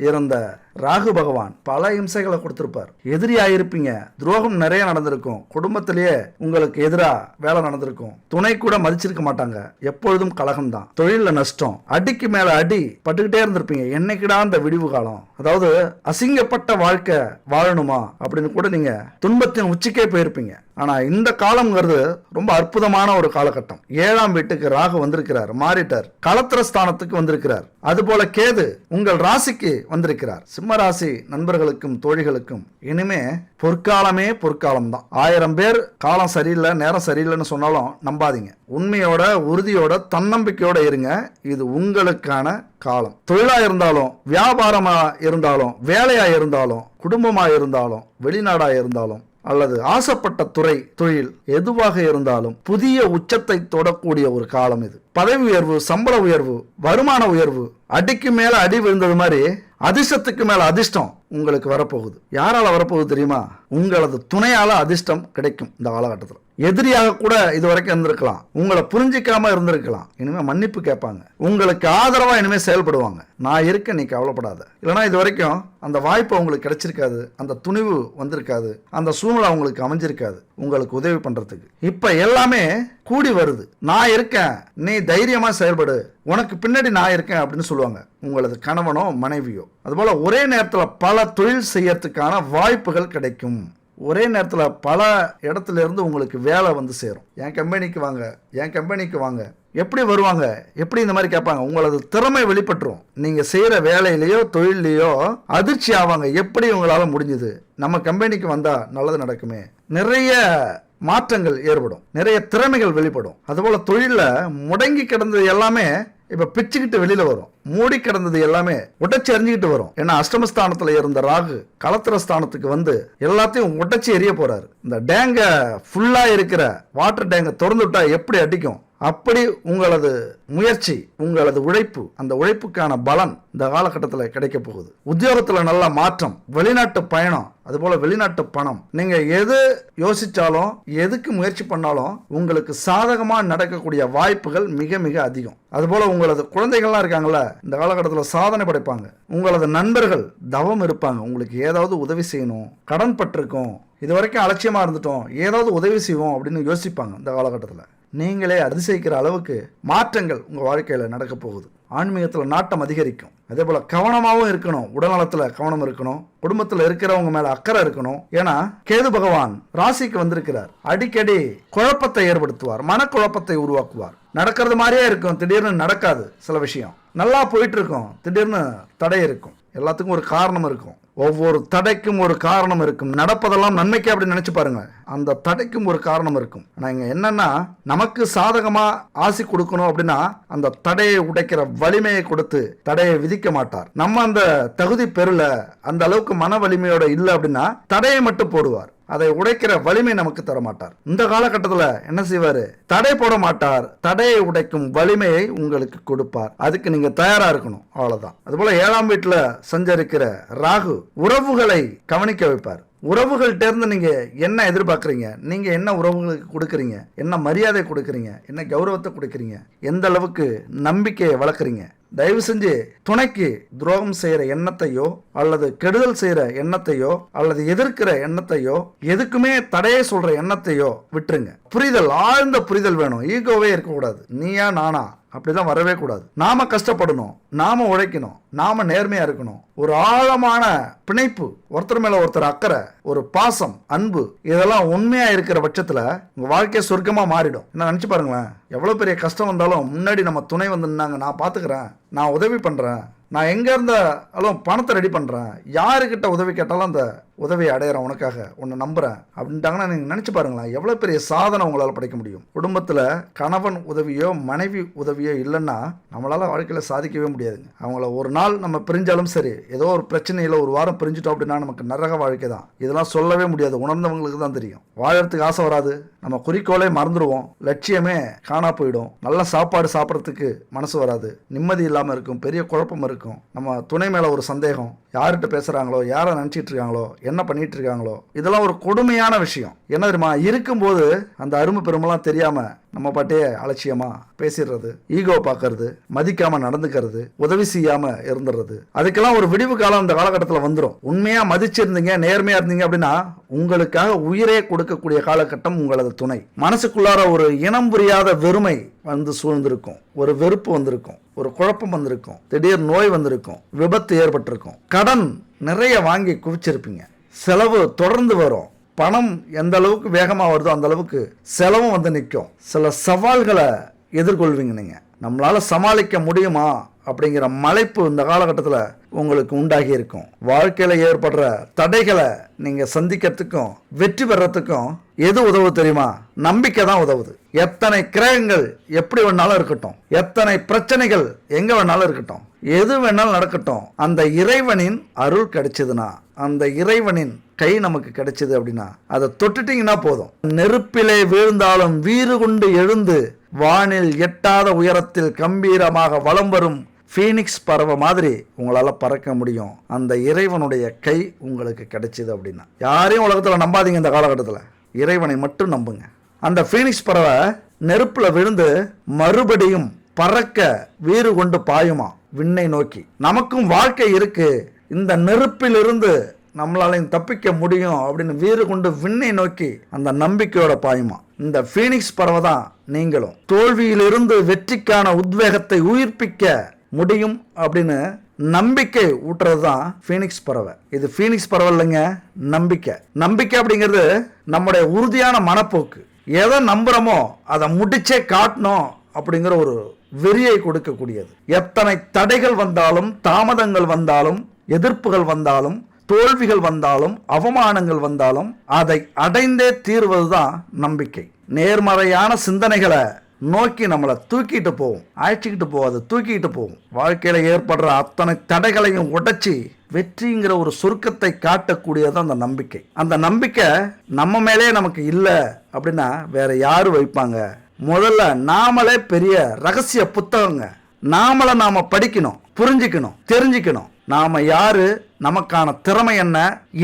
இருந்த ராகு பகவான் பல இம்சைகளை கொடுத்திருப்பார். எதிரியாயிருப்பீங்க, துரோகம் நிறைய நடந்திருக்கும், குடும்பத்திலேயே உங்களுக்கு எதிராக வேலை நடந்திருக்கும், துணை கூட மதிச்சிருக்க மாட்டாங்க, எப்பொழுதும் கலகம் தான், தொழில நஷ்டம், அடிக்கு மேல அடி பட்டுக்கிட்டே இருந்திருப்பீங்க. என்னைக்கிடா அந்த விடிவு காலம், அதாவது அசிங்கப்பட்ட வாழ்க்கை வாழணுமா அப்படின்னு கூட நீங்க துன்பத்தின் உச்சிக்கே போயிருப்பீங்க. ஆனா இந்த காலம்ங்கிறது ரொம்ப அற்புதமான ஒரு காலகட்டம். 7ஆம் வீட்டுக்கு ராகு வந்திருக்கிறார், மாறிட்டார், களத்திர ஸ்தானத்துக்கு வந்திருக்கிறார். அதுபோல கேது உங்கள் ராசிக்கு வந்திருக்கிறார். சிம்ம ராசி நண்பர்களுக்கும் தோழிகளுக்கும் இனிமே பொற்காலமே பொற்காலம் தான். 1000 பேர் காலம் சரியில்லை, நேரம் சரியில்லைன்னு சொன்னாலும் நம்பாதீங்க. உண்மையோட, உறுதியோட, தன்னம்பிக்கையோட இருங்க. இது உங்களுக்கான காலம். தொழிலா இருந்தாலும், வியாபாரமா இருந்தாலும், வேலையா இருந்தாலும், குடும்பமா இருந்தாலும், வெளிநாடா இருந்தாலும், அல்லது ஆசைப்பட்ட துறை, தொழில் எதுவாக இருந்தாலும் புதிய உச்சத்தை தொடக்கூடிய ஒரு காலம் இது. பதவி உயர்வு, சம்பள உயர்வு, வருமான உயர்வு, அடிக்கு மேல அடி விழுந்தது மாதிரி அதிர்ஷ்டத்துக்கு மேல அதிர்ஷ்டம் உங்களுக்கு வரப்போகுது. யாரால வரப்போகுது தெரியுமா? உங்களது துணையால அதிர்ஷ்டம் கிடைக்கும். இந்த காலகட்டத்தில் எதிரியாக கூட இது வரைக்கும் இருந்திருக்கலாம், உங்களை புரிஞ்சிக்காம இருந்திருக்கலாம், இனிமே மன்னிப்பு கேட்பாங்க, உங்களுக்கு ஆதரவா இனிமே செயல்படுவாங்க. நான் இருக்க, நீ கவலைப்படாத. இல்லைன்னா இது வரைக்கும் அந்த வாய்ப்பு உங்களுக்கு கிடைச்சிருக்காது, அந்த துணிவு வந்திருக்காது, அந்த சூழ்நிலை உங்களுக்கு அமைஞ்சிருக்காது உங்களுக்கு உதவி பண்றதுக்கு. இப்ப எல்லாமே கூடி வருது. நான் இருக்கேன், நீ தைரியமா செயல்படு, உனக்கு பின்னாடி நான் இருக்கேன் அப்படின்னு சொல்லுவாங்க உங்களது கணவனோ மனைவியோ. அதுபோல ஒரே நேரத்தில் பல தொழில் செய்யறதுக்கான வாய்ப்புகள் கிடைக்கும். ஒரே நேரத்தில் பல இடத்துல இருந்து உங்களுக்கு வேலை வந்து சேரும். என் கம்பெனிக்கு வாங்க, என் கம்பெனிக்கு வாங்க. எப்படி வருவாங்க, எப்படி இந்த மாதிரி கேட்பாங்க. உங்களது திறமை வெளிப்பட்டுரும். நீங்க செய்யற வேலையிலேயோ தொழிலையோ அதிர்ச்சி ஆவாங்க. எப்படி உங்களால முடிஞ்சது, நம்ம கம்பெனிக்கு வந்தா நல்லது நடக்குமே. நிறைய மாற்றங்கள் ஏற்படும், நிறைய திறமைகள் வெளிப்படும். அதுபோல தொழில முடங்கி கிடந்தது எல்லாமே இப்ப பிச்சுக்கிட்டு வெளியில வரும். மூடி கிடந்தது எல்லாமே உடைச்சி எறிஞ்சுக்கிட்டு வரும். ஏன்னா அஷ்டமஸ்தானத்துல இருந்த ராகு களத்திர ஸ்தானத்துக்கு வந்து எல்லாத்தையும் உடைச்சி எரிய போறாரு. இந்த டேங்க ஃபுல்லா இருக்கிற வாட்டர் டேங்க திறந்து விட்டா எப்படி அடிக்கும், அப்படி உங்களது முயற்சி, உங்களது உழைப்பு, அந்த உழைப்புக்கான பலன் இந்த காலகட்டத்தில் கிடைக்க போகுது. உத்தியோகத்தில் நல்ல மாற்றம், வெளிநாட்டு பயணம், அதுபோல வெளிநாட்டு பணம். நீங்க எது யோசிச்சாலும், எதுக்கு முயற்சி பண்ணாலும் உங்களுக்கு சாதகமா நடக்கக்கூடிய வாய்ப்புகள் மிக மிக அதிகம். அதுபோல உங்களது குழந்தைகள்லாம் இருக்காங்கல்ல, இந்த காலகட்டத்தில் சாதனை படைப்பாங்க. உங்களது நண்பர்கள் தவம் இருப்பாங்க. உங்களுக்கு ஏதாவது உதவி செய்யணும், கடன் பட்டிருக்கோம், இது வரைக்கும் அலட்சியமா இருந்துட்டோம், ஏதாவது உதவி செய்வோம் அப்படின்னு யோசிப்பாங்க. இந்த காலகட்டத்தில் நீங்களே அதிசயிக்கிற அளவுக்கு மாற்றங்கள் உங்க வாழ்க்கையில நடக்க போகுது. ஆன்மீகத்தில் நாட்டம் அதிகரிக்கும். அதே போல் கவனமாகவும் இருக்கணும். உடல்நலத்தில் கவனம் இருக்கணும். குடும்பத்தில் இருக்கிறவங்க மேல அக்கறை இருக்கணும். ஏன்னா கேது பகவான் ராசிக்கு வந்திருக்கிறார். அடிக்கடி குழப்பத்தை ஏற்படுத்துவார், மனக்குழப்பத்தை உருவாக்குவார். நடக்கிறது மாதிரியே இருக்கும், திடீர்னு நடக்காது. சில விஷயம் நல்லா போயிட்டு இருக்கும், திடீர்னு தடை இருக்கும். எல்லாத்துக்கும் ஒரு காரணம் இருக்கும். ஒவ்வொரு தடைக்கும் ஒரு காரணம் இருக்கும். நடப்பதெல்லாம் நன்மைக்கு அப்படின்னு நினைச்சு பாருங்க, அந்த தடைக்கும் ஒரு காரணம் இருக்கும். ஆனா இங்க என்னன்னா, நமக்கு சாதகமா ஆசி கொடுக்கணும் அப்படின்னா அந்த தடையை உடைக்கிற வலிமையை கொடுத்து தடையை விதிக்க மாட்டார். நம்ம அந்த தகுதி பெறல, அந்த அளவுக்கு மன வலிமையோட இல்லை அப்படின்னா தடையை மட்டும் போடுவார். அதை உடைக்கிற வலிமை நமக்கு தர மாட்டார். இந்த காலகட்டத்தில் என்ன செய்வாரு? தடை போட மாட்டார், தடையை உடைக்கும் வலிமையை உங்களுக்கு கொடுப்பார். அதுக்கு நீங்க தயாரா இருக்கணும், அவ்வளவுதான். அதுபோல 7ஆம் வீட்டுல சஞ்சரிக்கிற ராகு உறவுகளை கவனிக்க வைப்பார். உறவுகள்கிட்ட இருந்து நீங்க என்ன எதிர்பார்க்குறீங்க, நீங்க என்ன உறவுகளுக்கு கொடுக்குறீங்க, என்ன மரியாதை கொடுக்குறீங்க, என்ன கௌரவத்தை கொடுக்குறீங்க, எந்த அளவுக்கு நம்பிக்கையை வளர்க்குறீங்க. தயவு செஞ்சு துணைக்கு துரோகம் செய்யற எண்ணத்தையோ அல்லது கெடுதல் செய்யற எண்ணத்தையோ அல்லது எதிர்க்கிற எண்ணத்தையோ, எதுக்குமே தடையை சொல்ற எண்ணத்தையோ விட்டுருங்க. புரிதல், ஆழ்ந்த புரிதல் வேணும். ஈகோவே இருக்கக்கூடாது. நீயா நானா அப்படிதான் வரவே கூடாது. நாம கஷ்டப்படணும், நாம உழைக்கணும், நாம நேர்மையா இருக்கணும். ஒரு ஆழமான பிணைப்பு, ஒருத்தர் மேல ஒருத்தர் அக்கறை, ஒரு பாசம், அன்பு, இதெல்லாம் உண்மையா இருக்கிற பட்சத்துல உங்க வாழ்க்கைய சொர்க்கமா மாறிடும். என்ன நினைச்சு பாருங்களேன், எவ்வளவு பெரிய கஷ்டம் வந்தாலும் முன்னாடி நம்ம துணை வந்து நின்னாங்க, நான் பாத்துக்கிறேன், நான் உதவி பண்றேன், நான் எங்க இருந்தாலும் பணத்தை ரெடி பண்றேன், யாருக்கிட்ட உதவி கேட்டாலும் அந்த உதவியை அடையிறேன், உனக்காக உன்னை நம்புறேன் அப்படின்ட்டாங்கன்னா நீங்க நினைச்சு பாருங்களேன், எவ்வளவு பெரிய சாதனை உங்களால் படைக்க முடியும். குடும்பத்துல கணவன் உதவியோ மனைவி உதவியோ இல்லைன்னா நம்மளால வாழ்க்கையில சாதிக்கவே முடியாதுங்க. அவங்கள ஒரு நாள் நம்ம பிரிஞ்சாலும் சரி, ஏதோ ஒரு பிரச்சனையில ஒரு வாரம் பிரிஞ்சுட்டோம் அப்படின்னா நமக்கு நரக வாழ்க்கை தான். இதெல்லாம் சொல்லவே முடியாது, உணர்ந்தவங்களுக்கு தான் தெரியும். வாழறதுக்கு ஆசை வராது, நம்ம குறிக்கோளே மறந்துடுவோம், லட்சியமே காணா போயிடும், நல்ல சாப்பாடு சாப்பிட்றதுக்கு மனசு வராது, நிம்மதி இல்லாமல் இருக்கும், பெரிய குழப்பம் இருக்கும். நம்ம துணை மேல ஒரு சந்தேகம், யார்கிட்ட பேசுறாங்களோ, யாரை நினைச்சிட்டு இருக்காங்களோ, என்ன பண்ணிட்டு இருக்காங்களோ, இதெல்லாம் ஒரு கொடுமையான விஷயம். என்ன தெரியுமா, இருக்கும்போது அந்த அருமை பெருமெல்லாம் தெரியாம நம்ம பாட்டே அலட்சியமா பேசிடுறது, ஈகோ பார்க்கறது, மதிக்காம நடந்துக்கிறது, உதவி செய்யாம இருந்துடுறது. அதுக்கெல்லாம் ஒரு விடிவு காலம் இந்த காலகட்டத்தில் வந்துடும். உண்மையா மதிச்சிருந்தீங்க, நேர்மையா இருந்தீங்க அப்படின்னா உங்களுக்காக உயிரே கொடுக்கக்கூடிய காலகட்டம் உங்களது துணை. மனசுக்குள்ளார ஒரு இனம் புரியாத வெறுமை வந்து சூழ்ந்திருக்கும், ஒரு வெறுப்பு வந்திருக்கும், ஒரு குழப்பம் வந்திருக்கும், திடீர் நோய் வந்திருக்கும், விபத்து ஏற்பட்டிருக்கும், கடன் நிறைய வாங்கி குவிச்சிருப்பீங்க, செலவு தொடர்ந்து வரும், பணம் எந்த அளவுக்கு வேகமாக வருதோ அந்த அளவுக்கு செலவும் வந்து நிற்கும். சில சவால்களை எதிர்கொள்வீங்க. நீங்கள் நம்மளால சமாளிக்க முடியுமா அப்படிங்கிற மலைப்பு இந்த காலகட்டத்தில் உங்களுக்கு உண்டாகி இருக்கும். வாழ்க்கையில் ஏற்படுற தடைகளை நீங்கள் சந்திக்கிறதுக்கும் வெற்றி பெறத்துக்கும் எது உதவு தெரியுமா? நம்பிக்கை தான் உதவுது. எத்தனை கிரகங்கள் எப்படி வேணாலும் இருக்கட்டும், எத்தனை பிரச்சனைகள் எங்க வேணாலும் இருக்கட்டும், எது வேணாலும் நடக்கட்டும், அந்த இறைவனின் அருள் கிடைச்சதுன்னா, அந்த இறைவனின் கை நமக்கு கிடைச்சது அப்படின்னா அதை தொட்டுட்டீங்கன்னா போதும். நெருப்பிலே வீழ்ந்தாலும் வீறு கொண்டு எழுந்து வானில் எட்டாத உயரத்தில் கம்பீரமாக வலம் வரும் ஃபீனிக்ஸ் பறவை மாதிரி உங்களால பறக்க முடியும். அந்த இறைவனுடைய கை உங்களுக்கு கிடைச்சது அப்படின்னா. யாரையும் உலகத்தில் நம்பாதீங்க. இந்த காலகட்டத்தில் இறைவனை மட்டும் நம்புங்க. அந்த ஃபீனிக்ஸ் பறவை நெருப்புல விழுந்து மறுபடியும் பறக்க வீறு கொண்டு பாயுமா விண்ணை நோக்கி. நமக்கும் வாழ்க்கை இருக்கு, இந்த நெருப்பிலிருந்து நம்மளாலையும் தப்பிக்க முடியும் அப்படின்னு வீறு கொண்டு விண்ணை நோக்கி அந்த நம்பிக்கையோட பாயுமா. இந்த ஃபீனிக்ஸ் பறவை தான் நீங்களும். தோல்வியிலிருந்து வெற்றிக்கான உத்வேகத்தை உயிர்ப்பிக்க முடியும் அப்படின்னு நம்பிக்கை ஊட்டுறது தான் ஃபீனிக்ஸ் பறவை. இது ஃபீனிக்ஸ் பறவை இல்லைங்க, நம்பிக்கை. நம்பிக்கை அப்படிங்கிறது நம்முடைய உறுதியான மனப்போக்கு. எதை நம்புறோமோ அதை முடிச்சே காட்டணும் அப்படிங்கிற ஒரு வெறியை கொடுக்கக்கூடியது. எத்தனை தடைகள் வந்தாலும், தாமதங்கள் வந்தாலும், எதிர்ப்புகள் வந்தாலும், தோல்விகள் வந்தாலும், அவமானங்கள் வந்தாலும் அதை அடைந்தே தீர்வதுதான் நம்பிக்கை. நேர்மறையான சிந்தனைகளை நோக்கி நம்மளை தூக்கிட்டு போகும், அழைச்சிக்கிட்டு போகாது, தூக்கிட்டு போகும். வாழ்க்கையில ஏற்படுற அத்தனை தடைகளையும் உடைச்சி வெற்றிங்கிற ஒரு சுருக்கத்தை காட்டக்கூடியது அந்த நம்பிக்கை. அந்த நம்பிக்கை நம்ம மேலே நமக்கு இல்லை அப்படின்னா வேற யாரு வைப்பாங்க? முதல்ல நாமளே பெரிய ரகசிய புத்தகங்க. நாம படிக்கணும், புரிஞ்சுக்கணும், தெரிஞ்சுக்கணும். நாம யாரு, நமக்கான திறமை என்ன,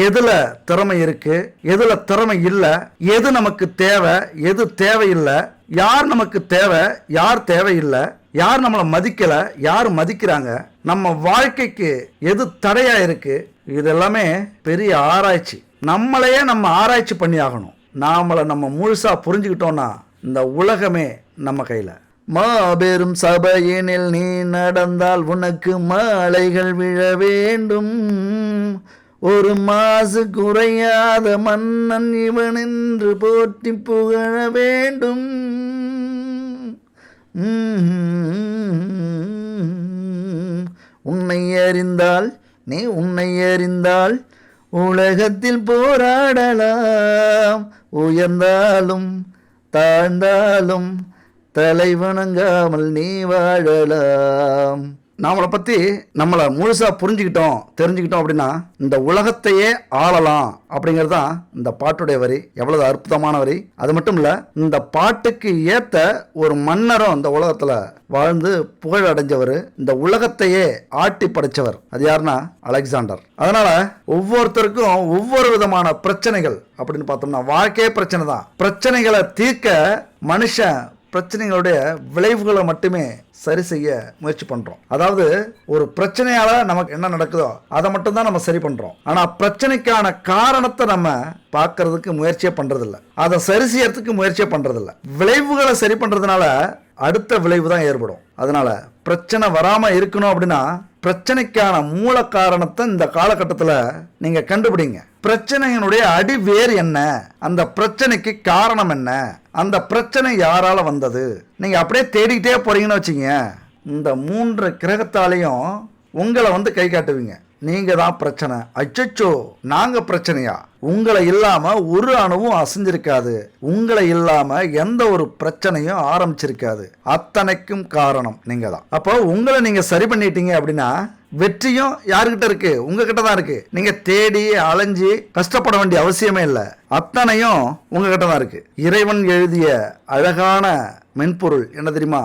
எதுல திறமை இருக்கு, எதுல திறமை இல்லை, எது நமக்கு தேவை, எது தேவையில்லை, யார் நமக்கு தேவை, யார் தேவையில்லை, யார் நம்மளை மதிக்கல, யார் மதிக்கிறாங்க, நம்ம வாழ்க்கைக்கு எது தடையா இருக்கு, இதெல்லாமே பெரிய ஆராய்ச்சி. நம்மளையே நம்ம ஆராய்ச்சி பண்ணி ஆகணும். நாமளை நம்ம முழுசா புரிஞ்சுக்கிட்டோம்னா இந்த உலகமே நம்ம கையில. மாபெரும் சபையினில் நீ நடந்தால் உனக்கு மாலைகள் விழ வேண்டும். ஒரு மாசு குறையாத மன்னன் இவன் என்று போற்றி புகழ வேண்டும். உன்னை அறிந்தால் உலகத்தில் போராடலாம். உயர்ந்தாலும் தாழ்ந்தாலும் தலை வணங்காமல் நீ வாழலாம். நம்மளை பற்றி நம்மளை முழுசாக தெரிஞ்சுக்கிட்டோம் அப்படின்னா இந்த உலகத்தையே ஆளலாம் அப்படிங்கிறது தான் இந்த பாட்டுடைய வரி. எவ்வளவு அற்புதமான வரி! அது மட்டும் இல்லை, இந்த பாட்டுக்கு ஏற்ற ஒரு மன்னரும் இந்த உலகத்தில் வாழ்ந்து புகழ் அடைஞ்சவர், இந்த உலகத்தையே ஆட்டி படைச்சவர். அது யாருன்னா அலெக்சாண்டர். அதனால ஒவ்வொருத்தருக்கும் ஒவ்வொரு விதமான பிரச்சனைகள் அப்படின்னு பார்த்தோம்னா வாழ்க்கையே பிரச்சனை தான். பிரச்சனைகளை தீர்க்க மனுஷன் பிரச்சனைகளுடைய விளைவுகளை மட்டுமே சரி செய்ய முயற்சி பண்றோம். அதாவது ஒரு பிரச்சனையால நமக்கு என்ன நடக்குதோ அதை மட்டும் தான் நம்ம சரி பண்றோம். ஆனா பிரச்சனைக்கான காரணத்தை நம்ம பார்க்கறதுக்கு முயற்சியே பண்றதில்ல, அதை சரி செய்யறதுக்கு முயற்சியே பண்றதில்ல. விளைவுகளை சரி பண்றதுனால அடுத்த விளைவு தான் ஏற்படும். அதனால பிரச்சனை வராம இருக்கணும் அப்படின்னா பிரச்சனைக்கான மூல காரணத்தை இந்த காலகட்டத்தில் நீங்க கண்டுபிடிங்க. பிரச்சனையினுடைய அடி வேறு என்ன, அந்த பிரச்சனைக்கு காரணம் என்ன, அந்த பிரச்சனை யாரால வந்தது, நீங்க அப்படியே தேடிக்கிட்டே போறீங்கன்னு வச்சுங்க, இந்த 3 கிரகத்தாலையும் உங்களை கை காட்டுவீங்க. நீங்க தான் பிரச்சனை. அச்சச்சோ நாங்க பிரச்சனையா? உங்களை இல்லாம ஒரு அணுவும் அசைஞ்சிருக்காது, உங்களை இல்லாம எந்த ஒரு பிரச்சனையும் ஆரம்பிச்சிருக்காது. அத்தனைக்கும் காரணம் நீங்க தான். அப்போ உங்களை நீங்க சரி பண்ணிட்டீங்க அப்படின்னா வெற்றியும் யாருக்கிட்ட இருக்கு? உங்ககிட்ட தான் இருக்கு. நீங்க தேடி அலைஞ்சி கஷ்டப்பட வேண்டிய அவசியமே இல்லை. அத்தனையும் உங்ககிட்ட தான் இருக்கு. இறைவன் எழுதிய அழகான மென்பொருள் என்ன தெரியுமா?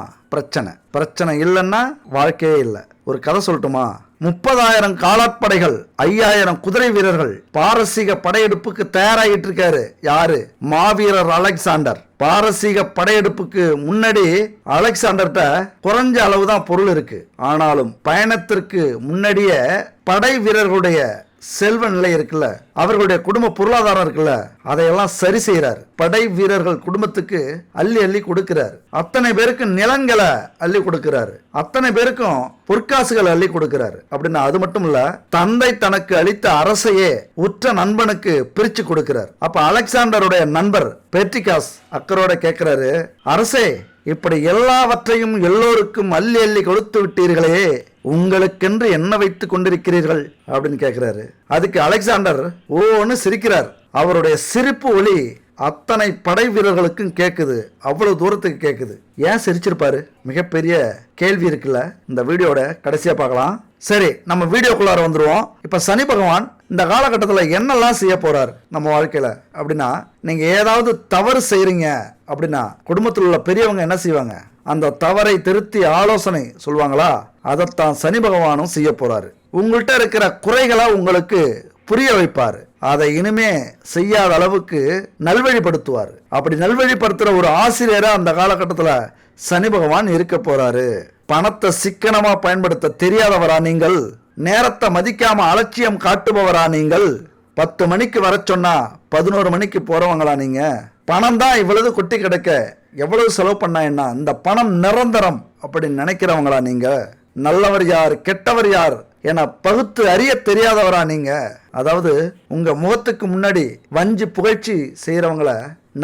பிரச்சனை இல்லைன்னா வாழ்க்கையே இல்லை. ஒரு கதை சொல்லட்டுமா? 30,000 காலாட்படைகள், 5,000 குதிரை வீரர்கள் பாரசீக படையெடுப்புக்கு தயாராகிட்டு இருக்காரு. யாரு? மாவீரர் அலெக்சாண்டர். பாரசீக படையெடுப்புக்கு முன்னாடி அலெக்சாண்டர்கிட்ட குறைஞ்ச அளவுதான் பொருள் இருக்கு. ஆனாலும் பயணத்திற்கு முன்னாடியே படை வீரர்களுடைய செல்வ நிலை இருக்குல்ல, அவர்களுடைய குடும்ப பொருளாதாரம் இருக்குல்ல, அதையெல்லாம் சரி செய்யறார். படை வீரர்கள் குடும்பத்துக்கு அள்ளி அள்ளி கொடுக்கிறார். அத்தனை பேருக்கு நிலங்களை அள்ளி கொடுக்கிறாரு. அத்தனை பேருக்கும் பொற்காசுகள் அள்ளி கொடுக்கிறாரு. அப்படின்னா அது மட்டும் இல்ல, தந்தை தனக்கு அளித்த அரசையே உற்ற நண்பனுக்கு பிரிச்சு கொடுக்கிறார். அப்ப அலெக்சாண்டருடைய நண்பர் பெர்டிகாஸ் அக்கரோட கேட்கிறாரு, அரசே இப்படி எல்லாவற்றையும் எல்லோருக்கும் அள்ளி அள்ளி கொடுத்து விட்டீர்களே, உங்களுக்கென்று என்ன வைத்துக் கொண்டிருக்கிறீர்கள் அப்படின்னு கேட்கிறாரு. அதுக்கு அலெக்சாண்டர் ஓன்னு சிரிக்கிறார். அவருடைய சிரிப்பு ஒலி அத்தனை படை வீரர்களுக்கும் கேட்குது. அவ்வளவு தூரத்துக்கு கேட்குது. ஏன் சிரிச்சிருப்பாரு? மிகப்பெரிய கேள்வி இருக்குல்ல. இந்த வீடியோட கடைசியா பார்க்கலாம். சரி, நம்ம வீடியோக்குள்ளார வந்துருவோம். இப்ப சனி பகவான் இந்த காலகட்டத்தில் என்னெல்லாம் செய்ய போறார் நம்ம வாழ்க்கையில அப்படின்னா, நீங்க ஏதாவது தவறு செய்றீங்க அப்படின்னா குடும்பத்தில் உள்ள பெரியவங்க என்ன செய்வாங்க? அந்த தவறை திருத்தி ஆலோசனை சொல்லுவாங்களா? அதைத்தான் சனி பகவானும் செய்ய போறாரு. உங்கள்கிட்ட இருக்கிற குறைகளை உங்களுக்கு புரிய வைப்பாரு. அதை இனிமே செய்யாத அளவுக்கு நல்வழிப்படுத்துவார். அப்படி நல்வழிப்படுத்துற ஒரு ஆசிரியரா அந்த காலகட்டத்தில் சனி பகவான் இருக்க போறாரு. பணத்தை சிக்கனமா பயன்படுத்த தெரியாதவரா நீங்கள்? நேரத்தை மதிக்காம அலட்சியம் காட்டுபவரா நீங்கள்? 10 மணிக்கு வர சொன்னா 11 மணிக்கு போறவங்களா நீங்க? பணம் தான் இவ்வளவு கொட்டி கிடக்க எவ்வளவு செலவு பண்ணா என்ன, இந்த பணம் நிரந்தரம் அப்படின்னு நினைக்கிறவங்களா நீங்க? நல்லவர் யார் கெட்டவர் யார் என பகுத்து அறிய தெரியாதவரா நீங்க? அதாவது உங்க முகத்துக்கு முன்னாடி வஞ்சி புகழ்ச்சி செய்யறவங்கள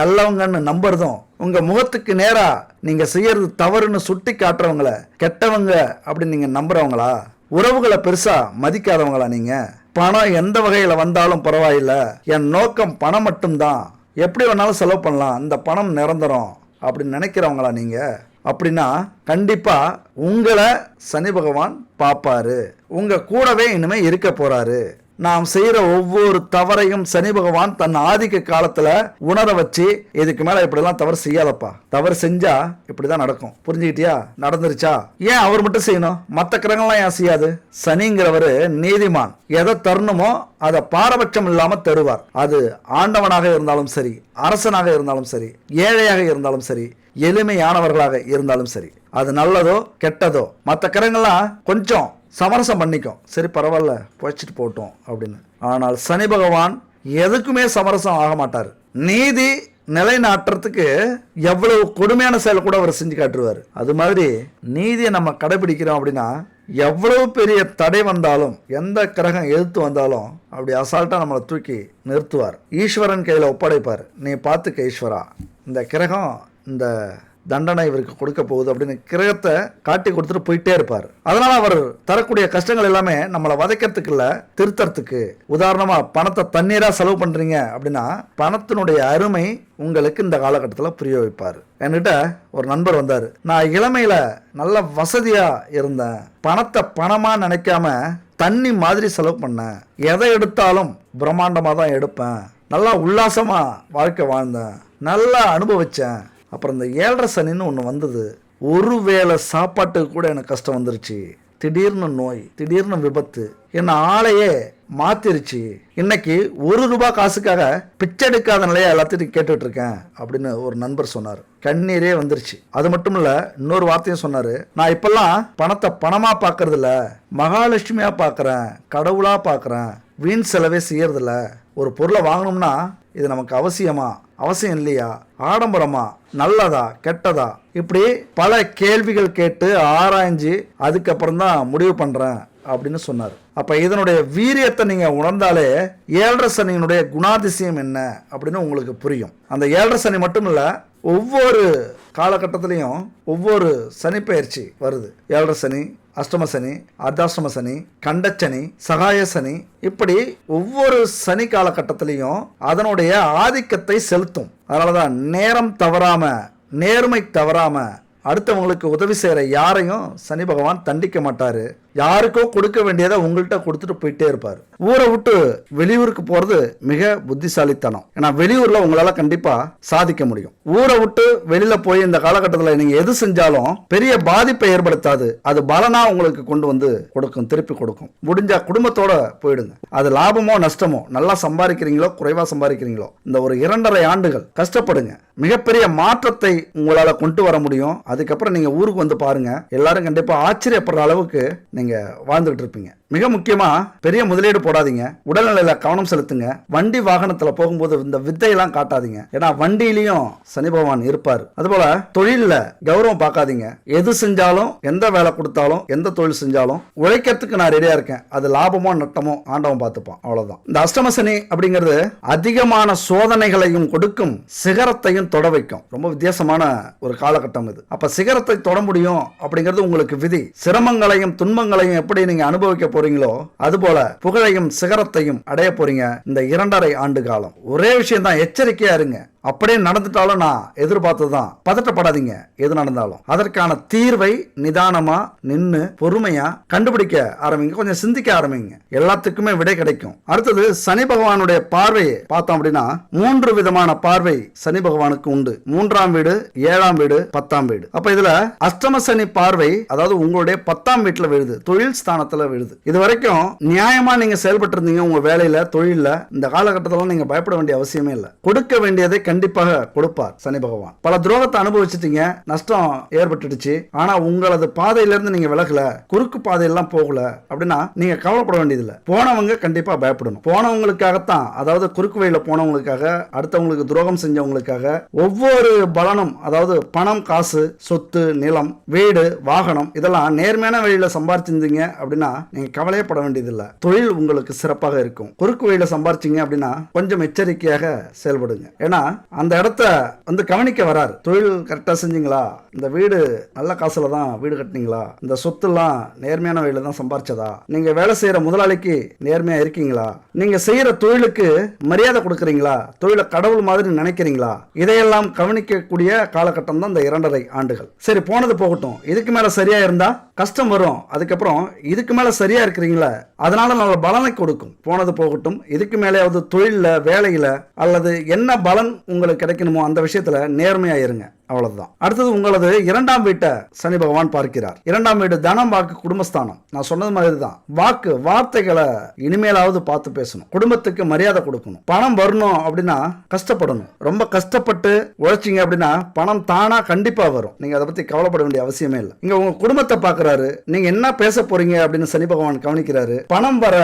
நல்லவங்கன்னு நம்புறதும், உங்க முகத்துக்கு நேரா நீங்க செய்யறது தவறுன்னு சுட்டி காட்டுறவங்கள கெட்டவங்க அப்படின்னு நீங்க நம்புறவங்களா? உறவுகளை பெருசா மதிக்காதவங்களா நீங்க? பணம் எந்த வகையில வந்தாலும் பரவாயில்ல, என் நோக்கம் பணம் மட்டும்தான், எப்படி வேணாலும் செலவு பண்ணலாம், இந்த பணம் நிரந்தரம் அப்படின்னு நினைக்கிறவங்களா நீங்க? அப்படின்னா கண்டிப்பா உங்களை சனி பகவான் பாப்பாரு. உங்க கூடவே இனிமே இருக்க போறாரு. நாம் செய்யற ஒவ்வொரு தவறையும் சனி பகவான் தன் ஆதிக்க காலத்துல உணர வச்சு, இதுக்கு மேல இப்படிலாம் தவறு செய்யாதப்பா, தவறு செஞ்சா இப்படிதான் நடக்கும், புரிஞ்சுக்கிட்டியா? நடந்துருச்சா? ஏன் அவர் மட்டும் செய்யணும்? மற்ற கிரகங்கள்லாம் ஏன் செய்யாது? சனிங்கிறவரு நீதிமான். எதை தரணுமோ அதை பாரபட்சம் இல்லாம தருவார். அது ஆண்டவனாக இருந்தாலும் சரி, அரசனாக இருந்தாலும் சரி, ஏழையாக இருந்தாலும் சரி, எளிமையானவர்களாக இருந்தாலும் சரி, அது நல்லதோ கெட்டதோ மற்ற கிரகங்கள்லாம் கொஞ்சம் சமரசம் பண்ணிக்கும். சரி பரவாயில்ல போய்ச்சிட்டு போட்டோம் அப்படின்னு. ஆனால் சனி பகவான் எதுக்குமே சமரசம் ஆக மாட்டார். நீதி நிலைநாட்டுறதுக்கு எவ்வளவு கொடுமையான செயலை கூட அவர் செஞ்சு காட்டுருவார். அது மாதிரி நீதியை நம்ம கடைபிடிக்கிறோம் அப்படின்னா எவ்வளவு பெரிய தடை வந்தாலும், எந்த கிரகம் எதிர்த்து வந்தாலும் அப்படி அசால்ட்டா நம்மளை தூக்கி நிறுத்துவார். ஈஸ்வரன் கையில ஒப்படைப்பார். நீ பார்த்துக்க ஈஸ்வரா, இந்த கிரகம் இந்த தண்டனை இவருக்கு கொடுக்க போகுது அப்படின்னு கிரகத்தை காட்டி கொடுத்துட்டு போயிட்டே இருப்பார். அதனால அவர் தரக்கூடிய கஷ்டங்கள் எல்லாமே நம்மளை வதைக்கிறதுக்கு இல்ல, திருத்தறதுக்கு. உதாரணமா பணத்தை தண்ணீரா செலவு பண்றீங்க அப்படின்னா பணத்தினுடைய அருமை உங்களுக்கு இந்த காலகட்டத்தில் புரிய வைப்பார். என்கிட்ட ஒரு நண்பர் வந்தார். நான் இளமையில நல்ல வசதியா இருந்தேன், பணத்தை பணமா நினைக்காம தண்ணி மாதிரி செலவு பண்ணேன், எதை எடுத்தாலும் பிரம்மாண்டமாக தான் எடுப்பேன், நல்லா உல்லாசமா வாழ்க்கை வாழ்ந்தேன், நல்லா அனுபவிச்சேன். அப்புறம் இந்த 7.5 சனின்னு ஒன்று வந்தது. ஒரு வேளை சாப்பாட்டுக்கு கூட எனக்கு கஷ்டம் வந்துருச்சு. திடீர்னு நோய், திடீர்னு விபத்து என்ன ஆளையே மாத்திருச்சு. இன்னைக்கு ₹1 காசுக்காக பிச்சை எடுக்காத நிலையா எல்லாத்தையும் கேட்டுட்டு இருக்கேன் அப்படின்னு ஒரு நண்பர் சொன்னார். கண்ணீரே வந்துருச்சு. அது மட்டும் இல்ல, இன்னொரு வார்த்தையும் சொன்னாரு. நான் இப்பெல்லாம் பணத்தை பணமா பாக்குறது இல்ல, மகாலட்சுமியா பாக்குறேன், கடவுளா பாக்குறேன், வீண் செலவே செய்யறதில்ல. ஒரு பொருளை வாங்கணும்னா இது நமக்கு அவசியமா, அவசியம் இல்லையா, ஆடம்பரமா, நல்லதா கெட்டதா, இப்படி பல கேள்விகள் கேட்டு ஆராய்ஞ்சு அதுக்கப்புறம் தான் முடிவு பண்றேன் அப்படின்னு சொன்னார். அப்ப இதனுடைய வீரியத்தை நீங்க உணர்ந்தாலே 7.5 சனியினுடைய குணாதிசயம் என்ன அப்படின்னு உங்களுக்கு புரியும். அந்த 7.5 சனி மட்டும் இல்ல, ஒவ்வொரு காலகட்டத்திலையும் ஒவ்வொரு சனி பயிற்சி வருது. 7.5 சனி, அஷ்டம சனி, அர்த்தாஷ்டம சனி, கண்டச்சனி, சகாய சனி, இப்படி ஒவ்வொரு சனி காலகட்டத்திலையும் அதனுடைய ஆதிக்கத்தை செலுத்தும். அதனாலதான் நேரம் தவறாம, நேர்மை தவறாம அடுத்தவங்களுக்கு உதவி செய்யற யாரையும் சனி பகவான் தண்டிக்க மாட்டாரு. யாருக்கோ கொடுக்க வேண்டியதை உங்கள்கிட்ட கொடுத்துட்டு போயிட்டே இருப்பார். ஊரை விட்டு வெளியூருக்கு போறது மிக புத்திசாலித்தனம். ஏன்னா வெளியூர்ல உங்களால கண்டிப்பா சாதிக்க முடியும். ஊரை விட்டு வெளியில போய் இந்த காலகட்டத்தில் நீங்க எது செஞ்சாலும் பெரிய பாதிப்பை ஏற்படுத்தாது. அது பலனா உங்களுக்கு கொண்டு வந்து கொடுக்கும், திருப்பி கொடுக்கும். முடிஞ்சா குடும்பத்தோட போயிடுங்க. அது லாபமோ நஷ்டமோ, நல்லா சம்பாதிக்கிறீங்களோ குறைவா சம்பாதிக்கிறீங்களோ, இந்த ஒரு 2.5 ஆண்டுகள் கஷ்டப்படுங்க. மிகப்பெரிய மாற்றத்தை உங்களால கொண்டு வர முடியும். அதுக்கப்புறம் நீங்க ஊருக்கு வந்து பாருங்க, எல்லாரும் கண்டிப்பா ஆச்சரியப்படுற அளவுக்கு நீங்க வாழ்ந்துகிட்டு இருப்பீங்க. மிக முக்கியமா பெரிய முதலீடு போடாதீங்க. உடல்நிலையில கவனம் செலுத்துங்க. வண்டி வாகனத்துல போகும்போது இந்த வித்தையெல்லாம் காட்டாதீங்க. ஏன்னா வண்டியிலையும் சனி பகவான் இருப்பார். அதுபோல தொழில கௌரவம் பார்க்காதீங்க. எது செஞ்சாலும், எந்த வேலை கொடுத்தாலும், எந்த தொழில் செஞ்சாலும் உழைக்கிறதுக்கு நான் ரெடியா இருக்கேன், அது லாபமோ நட்டமோ ஆண்டவன் பார்த்துப்பான், அவ்வளவுதான். இந்த அஷ்டம சனி அப்படிங்கிறது அதிகமான சோதனைகளையும் கொடுக்கும், சிகரத்தையும் தொட வைக்கும். ரொம்ப வித்தியாசமான ஒரு காலகட்டம் இது. அப்ப சிகரத்தை தொட முடியும் அப்படிங்கிறது உங்களுக்கு விதி. சிரமங்களையும் துன்பங்களையும் எப்படி நீங்க அனுபவிக்க போறீங்களோ அதுபோல புகழையும் சிகரத்தையும் அடைய போறீங்க இந்த 2.5 ஆண்டு காலம். ஒரே விஷயம் தான், எச்சரிக்கையா இருங்க. அப்படியே நடந்துட்டாலும் நான் எதிர்பார்த்ததுதான், பதட்டப்படாதீங்க. எது நடந்தாலும் அதற்கான தீர்வை நிதானமா நின்னு பொறுமையா கண்டுபிடிக்க ஆரம்பிங்க. கொஞ்சம் சிந்திக்க ஆரம்பிங்க, எல்லாத்துக்குமே விடை கிடைக்கும். அடுத்தது சனி பகவானுடைய பார்வையை பார்த்தோம் அப்படின்னா 3 விதமான பார்வை சனி பகவானுக்கு உண்டு. 3ஆம் வீடு, 7ஆம் வீடு, 10ஆம் வீடு. அப்ப இதுல அஷ்டம சனி பார்வை, அதாவது உங்களுடைய 10ஆம் வீட்டுல விழுது, தொழில் ஸ்தானத்துல விழுது. இது வரைக்கும் நியாயமா நீங்க செயல்பட்டு இருந்தீங்க உங்க வேலையில, தொழில. இந்த காலகட்டத்தில் நீங்க பயப்பட வேண்டிய அவசியமே இல்லை. கொடுக்க வேண்டியதை கண்டிப்பாக கொடுப்பார் சனி பகவான். பல துரோகத்தை அனுபவிச்சிட்டீங்க, நஷ்டம் ஏற்பட்டுடுச்சு. ஆனா உங்களது பாதையிலிருந்து நீங்க விலகல, குறுக்கு பாதையெல்லாம் போகல அப்படின்னா நீங்க கவலைப்பட வேண்டியதில்லை. போனவங்க கண்டிப்பா பயப்படணும். போனவங்களுக்காகத்தான், அதாவது குறுக்கு வழியில போனவங்களுக்காக, அடுத்தவங்களுக்கு துரோகம் செஞ்சவங்களுக்காக ஒவ்வொரு பலனும், அதாவது பணம், காசு, சொத்து, நிலம், வீடு, வாகனம், இதெல்லாம் நேர்மையான வழியில சம்பாதிச்சிருந்தீங்க அப்படின்னா நீங்க கவலையப்பட வேண்டியதில்லை. தொழில் உங்களுக்கு சிறப்பாக இருக்கும். குறுக்கு வழியில சம்பாதிச்சீங்க அப்படின்னா கொஞ்சம் எச்சரிக்கையாக செயல்படுங்க. ஏன்னா அந்த இடத்த வந்து கவனிக்க வராரு. தொழில் கரெக்டா செஞ்சீங்களா, இந்த வீடு நல்ல காசுல தான் வீடு கட்டினீங்களா, இந்த சொத்து எல்லாம் நேர்மையான வழியில தான் சம்பாரிச்சதா, நீங்க வேலை செய்யற முதலாளிக்கு நேர்மையா இருக்கீங்களா, நீங்க செய்யற தொழிலுக்கு மரியாதை கொடுக்கறீங்களா, தொழிலை கடவுள் மாதிரி நினைக்கிறீங்களா, இதையெல்லாம் கவனிக்கக்கூடிய காலகட்டம் தான் இந்த 2.5 ஆண்டுகள். சரி, போனது போகட்டும். இதுக்கு மேல சரியா இருந்தா கஷ்டம் வரும். அதுக்கப்புறம் இதுக்கு மேல சரியா இருக்கிறீங்களா, அதனால நல்ல பலனை கொடுக்கும். போனது போகட்டும். இதுக்கு மேலேயாவது தொழில, வேலையில அல்லது என்ன பலன் உங்களுக்கு கிடைக்கணுமோ அந்த விஷயத்துல நேர்மையா இருங்க. அவ்வளவுதான். அடுத்தது உங்களது 2ஆம் வீட்டை சனி பகவான் பார்க்கிறார். 2ஆம் வீடு தனம், வாக்கு, குடும்பஸ்தானம். நான் சொன்னது மாதிரி தான், வாக்கு வார்த்தைகளை இனிமேலாவது பார்த்து பேசணும், குடும்பத்துக்கு மரியாதை கொடுக்கணும். பணம் வரணும் அப்படின்னா கஷ்டப்படணும், ரொம்ப கஷ்டப்பட்டு உழைச்சிங்க அப்படின்னா பணம் தானா கண்டிப்பா வரும். நீங்க அதை பத்தி கவலைப்பட வேண்டிய அவசியமே இல்லை. இங்க உங்க குடும்பத்தை பார்க்கறாரு, நீங்க என்ன பேச போறீங்க அப்படின்னு சனி பகவான் கவனிக்கிறாரு. பணம் வர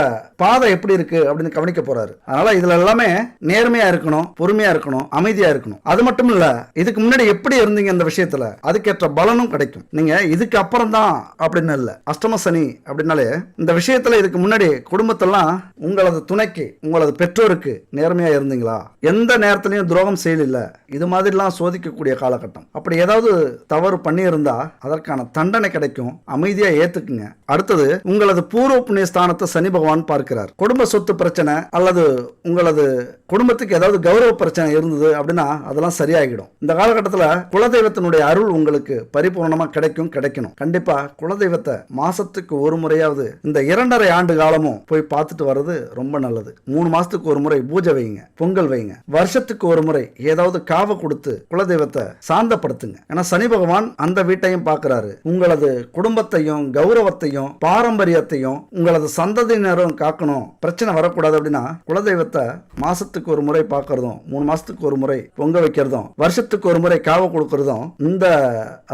பாதை எப்படி இருக்கு அப்படின்னு கவனிக்க போறாரு. அதனால இதுல எல்லாமே நேர்மையா இருக்கணும், பொறுமையா இருக்கணும், அமைதியா இருக்கணும். அது மட்டும் இல்ல, இதுக்கு முன்னாடி எப்படி இருந்தீங்க இந்த விஷயத்துல அதுக்கேற்ற பலனும் கிடைக்கும். நீங்க இதுக்கு அப்புறம் தான் அப்படின்னு இல்ல. அஷ்டம சனி அப்படின்னாலே இந்த விஷயத்துல இதுக்கு முன்னாடி குடும்பத்தெல்லாம் உங்களது துணைக்கு, உங்களது பெற்றோருக்கு நேர்மையா இருந்தீங்களா, எந்த நேரத்திலையும் துரோகம் செய்யல, இது மாதிரிலாம் சோதிக்கக்கூடிய காலகட்டம். அப்படி ஏதாவது தவறு பண்ணி இருந்தா அதற்கான தண்டனை கிடைக்கும். அமைதியா ஏத்துக்குங்க. அடுத்தது உங்களது பூர்வ புண்ணிய ஸ்தானத்தை சனி பகவான் பார்க்கிறார். குடும்ப சொத்து பிரச்சனை அல்லது உங்களது குடும்பத்துக்கு ஏதாவது கௌரவ பிரச்சனை இருந்தது அப்படின்னா அதெல்லாம் சரியாகிடும். இந்த காலகட்டத்தில் குலதெய்வத்தினுடைய அருள் உங்களுக்கு பரிபூர்ணமா கிடைக்கணும். கண்டிப்பா குலதெய்வத்தை மாசத்துக்கு ஒரு முறையாவது இந்த 2.5 ஆண்டு காலமும் போய் பார்த்துட்டு வர்றது ரொம்ப நல்லது. 3 மாசத்துக்கு ஒரு முறை பூஜை வைங்க, பொங்கல் வைங்க. வருஷத்துக்கு ஒரு முறை ஏதாவது காவை கொடுத்து குலதெய்வத்தை சாந்தப்படுத்துங்க. ஏன்னா சனி பகவான் அந்த வீட்டையும் பார்க்கிறாரு. உங்களது குடும்பத்தையும் கௌரவத்தையும் பாரம்பரியத்தையும் உங்களது சந்ததியினரும் காக்கணும், பிரச்சனை வரக்கூடாது அப்படின்னா குலதெய்வத்தை மாசத்துக்கு ஒரு முறை பார்க்கறதும், 3 மாசத்துக்கு ஒரு முறை பொங்க வைக்கிறதும், வருஷத்துக்கு ஒரு முறை காவை கொடுக்கறதும் இந்த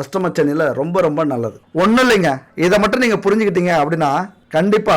அஷ்டம சனியில ரொம்ப ரொம்ப நல்லது. ஒன்றும் இல்லைங்க, இதை மட்டும் நீங்க புரிஞ்சுக்கிட்டீங்க அப்படின்னா கண்டிப்பா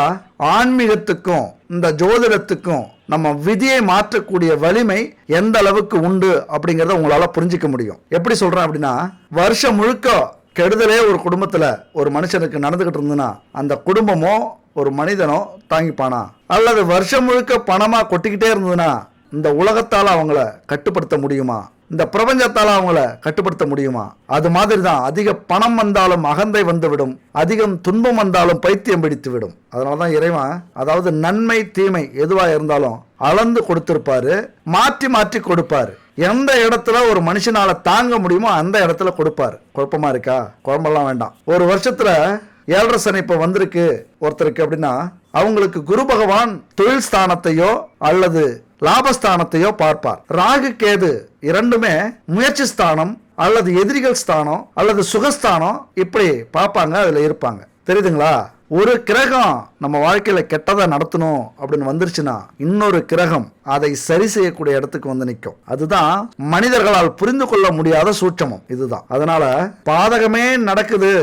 ஆன்மீகத்துக்கும் இந்த ஜோதிடத்துக்கும் நம்ம விதியை மாற்றக்கூடிய வலிமை எந்த அளவுக்கு உண்டு அப்படிங்கறத உங்களால புரிஞ்சிக்க முடியும். எப்படி சொல்றேன் அப்படின்னா, வருஷம் முழுக்க கெடுதலே ஒரு குடும்பத்துல ஒரு மனுஷனுக்கு நடந்துகிட்டு இருந்ததுன்னா அந்த குடும்பமோ ஒரு மனிதனோ தாங்கிப்பானா? அல்லது வருஷம் முழுக்க பணமா கொட்டிக்கிட்டே இருந்ததுன்னா இந்த உலகத்தால அவங்கள கட்டுப்படுத்த முடியுமா? இந்த பிரபஞ்சத்தால அவங்கள கட்டுப்படுத்த முடியுமா? அது மாதிரி தான் அதிக பணம் வந்தாலும் அகந்தை வந்துவிடும், அதிகம் துன்பம் வந்தாலும் பைத்தியம் பிடித்து விடும். அதனாலதான் இறைவன், அதாவது நன்மை தீமை எதுவா இருந்தாலும் அளந்து கொடுத்திருப்பாரு, மாற்றி மாற்றி கொடுப்பாரு. எந்த இடத்துல ஒரு மனுஷனால தாங்க முடியுமோ அந்த இடத்துல கொடுப்பாரு. குழப்பமா இருக்கா? குழம்பெல்லாம் வேண்டாம். ஒரு வருஷத்துல 7.5 சனி இப்ப வந்திருக்கு ஒருத்தருக்கு அப்படின்னா அவங்களுக்கு குரு பகவான் தொழில் ஸ்தானத்தையோ அல்லது லாபஸ்தானத்தையோ பார்ப்பார். ராகு கேது இரண்டுமே முயற்சி ஸ்தானம் அல்லது எதிரிகள் ஸ்தானம் அல்லது சுகஸ்தானம் இப்படி பார்ப்பாங்க, அதுல இருப்பாங்க. தெரியுதுங்களா? ஒரு கிரகம் நம்ம வாழ்க்கையில கெட்டதை நடத்தணும் அப்படின்னு வந்துருச்சுன்னா இன்னொரு கிரகம் அதை சரி செய்யக்கூடிய இடத்துக்கு வந்து நிற்கும். அதுதான் மனிதர்களால் புரிந்து கொள்ள முடியாத சூட்சமம். இதுதான். அதனால பாதகமே நடக்குது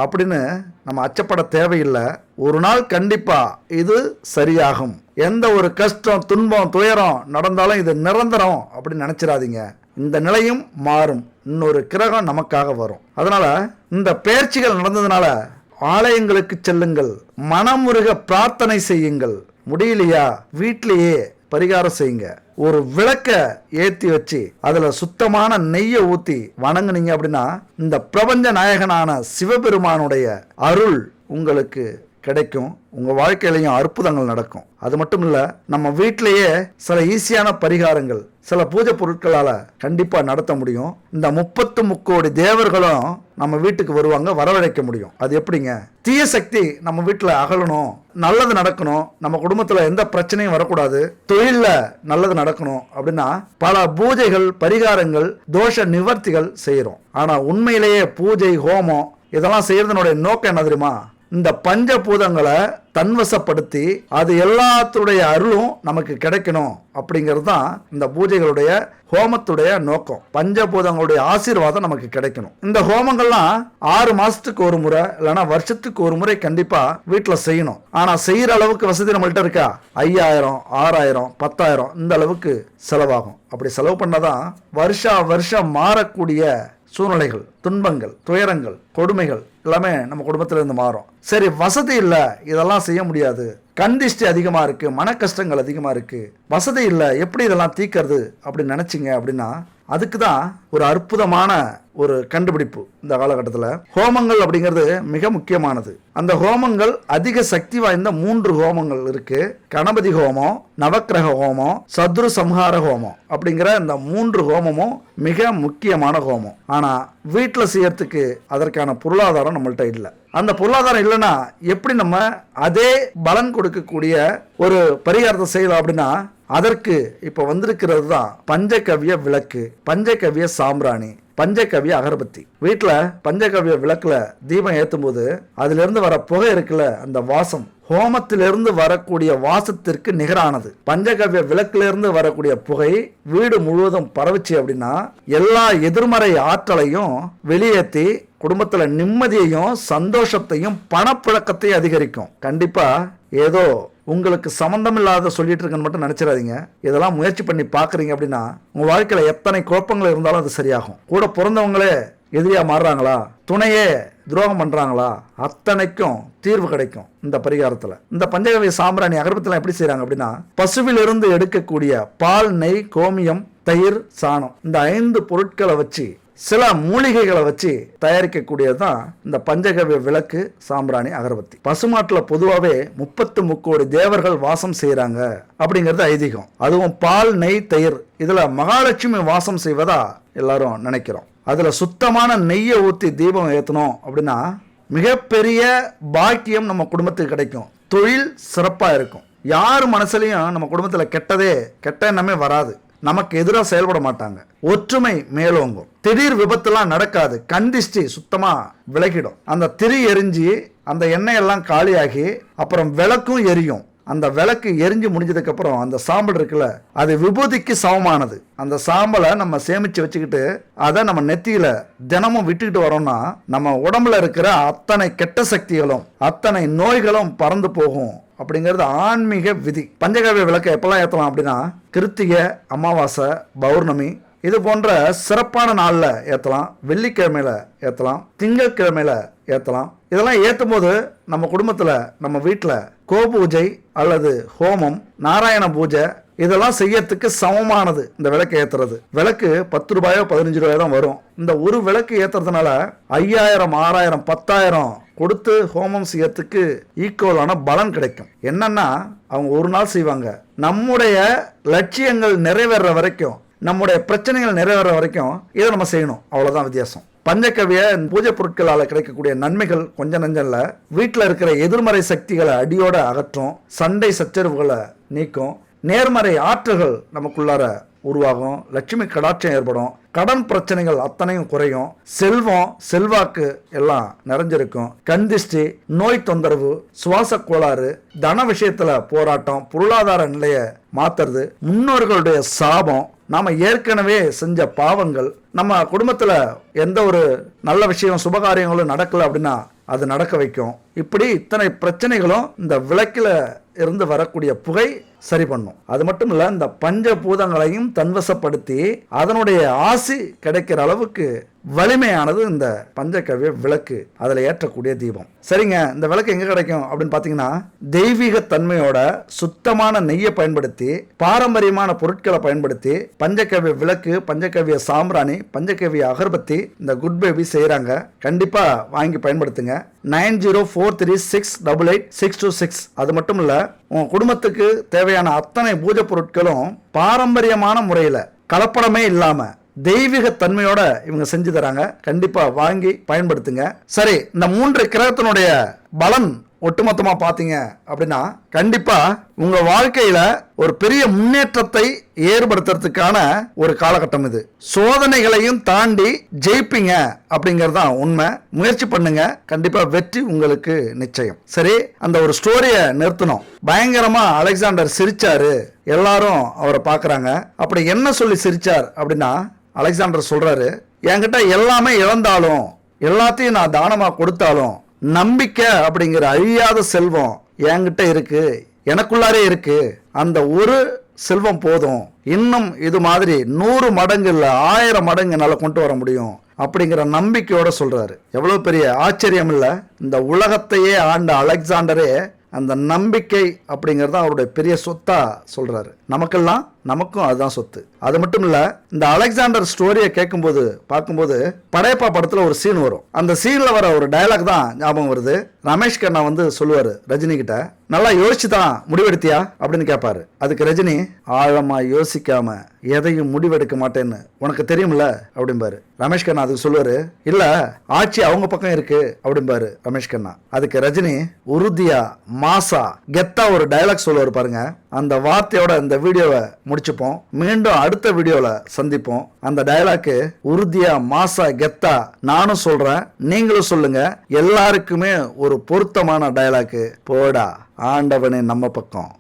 அப்படின்னு நம்ம அச்சப்பட தேவையில்லை. ஒரு நாள் கண்டிப்பா இது சரியாகும். எந்த ஒரு கஷ்டம், துன்பம், துயரம் நடந்தாலும் இது நிரந்தரம் அப்படின்னு நினைச்சிடாதீங்க. இந்த நிலையும் மாறும். இன்னொரு கிரகம் நமக்காக வரும். அதனால இந்த பெயர்ச்சிகள் நடந்ததுனால ஆலயங்களுக்கு செல்லுங்கள், மனமுருக பிரார்த்தனை செய்யுங்கள். முடியலையா வீட்டிலேயே பரிகாரம் செய்யுங்க. ஒரு விளக்க ஏத்தி வச்சு அதுல சுத்தமான நெய்யை ஊத்தி வணங்குனீங்க அப்படின்னா இந்த பிரபஞ்ச நாயகனான சிவபெருமானுடைய அருள் உங்களுக்கு கிடைக்கும். உங்க வாழ்க்கையிலையும் அற்புதங்கள் நடக்கும். அது மட்டும் இல்ல, நம்ம வீட்டிலேயே சில ஈஸியான பரிகாரங்கள் சில பூஜை பொருட்களால கண்டிப்பா நடத்த முடியும். இந்த 33 கோடி தேவர்களும் நம்ம வீட்டுக்கு வருவாங்க, வரவழைக்க முடியும். அது எப்படிங்க? தீய சக்தி நம்ம வீட்டுல அகலணும், நல்லது நடக்கணும், நம்ம குடும்பத்துல எந்த பிரச்சனையும் வரக்கூடாது, தொழில்ல நல்லது நடக்கணும் அப்படின்னா பல பூஜைகள், பரிகாரங்கள், தோஷ நிவர்த்திகள் செய்யறோம். ஆனா உண்மையிலேயே பூஜை, ஹோமம் இதெல்லாம் செய்யறதுனுடைய நோக்கம் என்ன தெரியுமா? இந்த பஞ்சபூதங்களை தன்வசப்படுத்தி அது எல்லாத்துடைய அருளும் நமக்கு கிடைக்கணும் அப்படிங்கிறது தான் இந்த பூஜைகளுடைய, ஹோமத்துடைய நோக்கம். பஞ்சபூதங்களுடைய ஆசீர்வாதம் நமக்கு கிடைக்கணும். இந்த ஹோமங்கள்லாம் 6 மாசத்துக்கு ஒரு முறை இல்லைன்னா வருஷத்துக்கு ஒரு முறை கண்டிப்பா வீட்டுல செய்யணும். ஆனா செய்யற அளவுக்கு வசதி நம்மள்ட்ட இருக்கா? 5000, 6000, 10,000 இந்த அளவுக்கு செலவாகும். அப்படி செலவு பண்ணாதான் வருஷம் மாறக்கூடிய சூழ்நிலைகள், துன்பங்கள், துயரங்கள், கொடுமைகள் எல்லாமே நம்ம குடும்பத்துல இருந்து மாறும். சரி, வசதி இல்ல, இதெல்லாம் செய்ய முடியாது, கண் திஷ்டி அதிகமா இருக்கு, மன கஷ்டங்கள் அதிகமா இருக்கு, வசதி இல்ல, எப்படி இதெல்லாம் தீக்கிறது அப்படின்னு நினைச்சிங்க அப்படின்னா அதுக்கு தான் ஒரு அற்புதமான ஒரு கண்டுபிடிப்பு இந்த காலகட்டத்தில். ஹோமங்கள் அப்படிங்கிறது மிக முக்கியமானது. அந்த ஹோமங்கள் அதிக சக்தி வாய்ந்த 3 ஹோமங்கள் இருக்கு. கணபதி ஹோமம், நவக்கிரக ஹோமம், சத்ரு சம்ஹார ஹோமம் அப்படிங்கிற இந்த 3 ஹோமமும் மிக முக்கியமான ஹோமம். ஆனா வீட்டில் செய்யறதுக்கு அதற்கான பொருளாதாரம் நம்மள்ட்ட இல்லை. அந்த பொருளாதாரம் இல்லைன்னா எப்படி நம்ம அதே பலன் கொடுக்கக்கூடிய ஒரு பரிகாரத்தை செய்யலாம் அப்படின்னா அதற்கு இப்ப வந்திருக்கிறது தான் பஞ்சகவ்ய விளக்கு, பஞ்சகவ்ய சாம்பிராணி. பஞ்சகவ்ய அகர்பத்தி. வீட்டுல பஞ்சகவ்ய விளக்குல தீபம் ஏத்தும் போது அதுல இருந்து வர புகை இருக்குல்ல, அந்த வாசம் ஹோமத்திலிருந்து வரக்கூடிய வாசத்திற்கு நிகரானது. பஞ்சகவ்ய விளக்கிலிருந்து வரக்கூடிய புகை வீடு முழுவதும் பரவுச்சு அப்படின்னா எல்லா எதிர்மறை ஆற்றலையும் வெளியேற்றி குடும்பத்துல நிம்மதியையும் சந்தோஷத்தையும் பணப்புழக்கத்தையும் அதிகரிக்கும். கண்டிப்பா ஏதோ உங்களுக்கு சம்பந்தம் இல்லாத சொல்லிட்டு இருக்குன்னு மட்டும் நினைச்சிடாதீங்க. இதெல்லாம் முயற்சி பண்ணி பாக்குறீங்க அப்படின்னா உங்க வாழ்க்கையில எத்தனை குழப்பங்கள் இருந்தாலும் அது சரியாகும். கூட பிறந்தவங்களே எதிரியா மாறுறாங்களா, துணையே துரோகம் பண்றாங்களா, அத்தனைக்கும் தீர்வு கிடைக்கும் இந்த பரிகாரத்துல. இந்த பஞ்சகவ்ய சாம்பிராணி அகர்பத்திலாம் எப்படி செய்யறாங்க அப்படின்னா, பசுவிலிருந்து எடுக்கக்கூடிய பால், நெய், கோமியம், தயிர், சாணம், இந்த 5 பொருட்களை வச்சு சில மூலிகைகளை வச்சு தயாரிக்கக்கூடியதுதான் இந்த பஞ்சகவ்ய விளக்கு சாம்பிராணி அகர்பத்தி. பசுமாட்டுல பொதுவாகவே 33 கோடி தேவர்கள் வாசம் செய்யறாங்க அப்படிங்கிறது ஐதீகம். அதுவும் பால், நெய், தயிர் இதுல மகாலட்சுமி வாசம் செய்வதா எல்லாரும் நினைக்கிறோம். அதுல சுத்தமான நெய்யை ஊற்றி தீபம் ஏற்றணும் அப்படின்னா மிகப்பெரிய பாக்கியம் நம்ம குடும்பத்துக்கு கிடைக்கும். தொழில் சிறப்பா இருக்கும். யார் மனசுலையும் நம்ம குடும்பத்துல கெட்ட எண்ணமே வராது. நமக்கு எதிராக செயல்பட மாட்டாங்க. ஒற்றுமை மேலோங்கும். திடீர் விபத்துலாம் நடக்காது. கண்டிஷ்டி சுத்தமா விலகிடும். அந்த திரி எரிஞ்சு அந்த எண்ணெய் எல்லாம் காலியாகி அப்புறம் விளக்கும் எரியும். அந்த விளக்கு எரிஞ்சு முடிஞ்சதுக்கு அப்புறம் அந்த சாம்பல் இருக்குல்ல, அது விபூதிக்கு சமமானது. அந்த சாம்பலை நம்ம சேமிச்சு வச்சுக்கிட்டு அதை நம்ம நெத்தியில தினமும் விட்டுக்கிட்டு வரோம்னா நம்ம உடம்புல இருக்கிற அத்தனை கெட்ட சக்திகளும் அத்தனை நோய்களும் பறந்து போகும் அப்படிங்கிறது ஆன்மீக விதி. பஞ்சகவ்ய விளக்கை எப்பெல்லாம் ஏற்றலாம் அப்படின்னா, கிருத்திகை, அமாவாசை, பௌர்ணமி இது போன்ற சிறப்பான நாளில் ஏற்றலாம். வெள்ளிக்கிழமையில ஏற்றலாம், திங்கட்கிழமையில ஏற்றலாம். இதெல்லாம் ஏற்றும் போது நம்ம குடும்பத்தில் நம்ம வீட்டில் கோபூஜை அல்லது ஹோமம், நாராயண பூஜை இதெல்லாம் செய்யறதுக்கு சமமானது இந்த விளக்கு ஏத்துறது. விளக்கு 10 ரூபாயோ 15 ரூபாயோ தான் வரும். இந்த ஒரு விளக்கு ஏத்துறதுனால 5000, 6000, 10,000 கொடுத்து ஹோமம் செய்யறதுக்கு ஈக்குவலான பலன் கிடைக்கும். என்னன்னா அவங்க ஒரு நாள் செய்வாங்க. நம்முடைய லட்சியங்கள் நிறைவேற வரைக்கும், நம்முடைய பிரச்சனைகள் நிறைவேற வரைக்கும் இதை நம்ம செய்யணும். அவ்வளவுதான் வித்தியாசம். பஞ்சகவ்ய பூஜை பொருட்களால கிடைக்கக்கூடிய நன்மைகள் கொஞ்சம் நஞ்சல்ல. வீட்டில் இருக்கிற எதிர்மறை சக்திகளை அடியோட அகற்றும், சண்டை சச்சரவுகளை நீக்கும், நேர்மறை ஆற்றல்கள் நமக்குள்ளார உருவாகும், லட்சுமி கடாட்சம் ஏற்படும், கடன் பிரச்சனைகள் அத்தனையும் குறையும், செல்வம் செல்வாக்கு எல்லாம் நிறைஞ்சிருக்கும், கந்திஷ்டி, நோய் தொந்தரவு, சுவாச கோளாறு, தன விஷயத்துல போராட்டம், பொருளாதார நிலையை மாத்துறது, முன்னோர்களுடைய சாபம், நாம ஏற்கனவே செஞ்ச பாவங்கள், நம்ம குடும்பத்துல எந்த ஒரு நல்ல விஷயம் சுபகாரியங்களும் நடக்கல அப்படின்னா அது நடக்க வைக்கும். இப்படி இத்தனை பிரச்சனைகளும் இந்த விளக்கில இருந்து வரக்கூடிய புகை சரி பண்ணும். அது மட்டும் இல்ல, இந்த பஞ்சபூதங்களையும் தன்வசப்படுத்தி அதனுடைய ஆசி கிடைக்கிற அளவுக்கு வலிமையானது இந்த பஞ்சகவ்ய விளக்கு, அதுல ஏற்றக்கூடிய தீபம். சரிங்க, இந்த விளக்கு எங்க கிடைக்கும் அப்படின்னு பாத்தீங்கன்னா, தெய்வீக தன்மையோட சுத்தமான நெய்யை பயன்படுத்தி, பாரம்பரியமான பொருட்களை பயன்படுத்தி பஞ்சகவ்ய விளக்கு, பஞ்சகவ்ய சாம்பிராணி, பஞ்சகவ்ய அகர்பத்தி இந்த குட் பேபி செய்யறாங்க. கண்டிப்பா வாங்கி பயன்படுத்துங்க. 9043688626. அது மட்டும் இல்ல, உங்க குடும்பத்துக்கு தேவையான அத்தனை பூஜை பொருட்களும் பாரம்பரியமான முறையில கலப்படமே இல்லாம தெய்வீக தன்மையோட இவங்க செஞ்சு தராங்க. கண்டிப்பா வாங்கி பயன்படுத்துங்க. சரி, இந்த 3 கிரகத்தினுடைய பலன் ஒட்டுமொத்தமா பாத்தீங்க அப்படின்னா கண்டிப்பா உங்க வாழ்க்கையில ஒரு பெரிய முன்னேற்றத்தை ஏற்படுத்துறதுக்கான ஒரு காலகட்டம் இது. சோதனைகளையும் தாண்டி ஜெயிப்பீங்க அப்படிங்கறதுதான் உண்மை. முயற்சி பண்ணுங்க, கண்டிப்பா வெற்றி உங்களுக்கு நிச்சயம். சரி, அந்த ஒரு ஸ்டோரிய நிறுத்தணும். பயங்கரமா அலெக்சாண்டர் சிரிச்சாரு, எல்லாரும் அவரை பாக்குறாங்க. அப்படி என்ன சொல்லி சிரிச்சார் அப்படின்னா, அலெக்சாண்டர் சொல்றாரு, என்கிட்ட எல்லாமே இழந்தாலும் எல்லாத்தையும் நான் தானமா கொடுத்தாலும் நம்பிக்கை அப்படிங்கிற அழியாத செல்வம் என்கிட்ட இருக்கு, எனக்குள்ளாரே இருக்கு. அந்த ஒரு செல்வம் போதும், இன்னும் இது மாதிரி 100 மடங்கு இல்ல 1000 மடங்கு என்னால கொண்டு வர முடியும் அப்படிங்கிற நம்பிக்கையோட சொல்றாரு. எவ்வளவு பெரிய ஆச்சரியம் இல்ல? இந்த உலகத்தையே ஆண்ட அலெக்சாண்டரே அந்த நம்பிக்கை அப்படிங்கறத அவருடைய பெரிய சொத்தா சொல்றாரு. நமக்கும் அதுதான் சொத்து. அது மட்டும் இல்ல, இந்த அலெக்சாண்டர் ஸ்டோரியை கேட்கும்போது பார்க்கும்போது படையப்பா படத்துல ஒரு சீன் வரும். அந்த சீன்ல வர ஒரு டயலாக் தான் ஞாபகம் வருது. ரமேஷ் கண்ணா சொல்லுவாரு ரஜினி கிட்ட, நல்லா யோசிச்சுதான் முடிவெடுத்தியா அப்படின்னு கேட்பாரு. அதுக்கு ரஜினி, ஆழமா யோசிக்காம எதையும் முடிவெடுக்க மாட்டேன்னு உனக்கு தெரியும்ல அப்படிம்பாரு. ரமேஷ் கண்ணா அதுக்கு சொல்லுவாரு, இல்ல ஆட்சி அவங்க பக்கம் இருக்கு அப்படிம்பாரு ரமேஷ் கண்ணா. அதுக்கு ரஜினி உறுதியா மாசா கெத்தா ஒரு டயலாக் சொல்லுவாரு பாருங்க. அந்த வார்த்தையோட இந்த வீடியோவை முடிச்சுப்போம். மீண்டும் அடுத்த வீடியோல சந்திப்போம். அந்த டயலாக்கு உறுதியா மாசா கெத்தா நானும் சொல்றேன், நீங்களும் சொல்லுங்க. எல்லாருக்குமே ஒரு பொருத்தமான டயலாக்கு. போடா ஆண்டவனே நம்ம பக்கம்.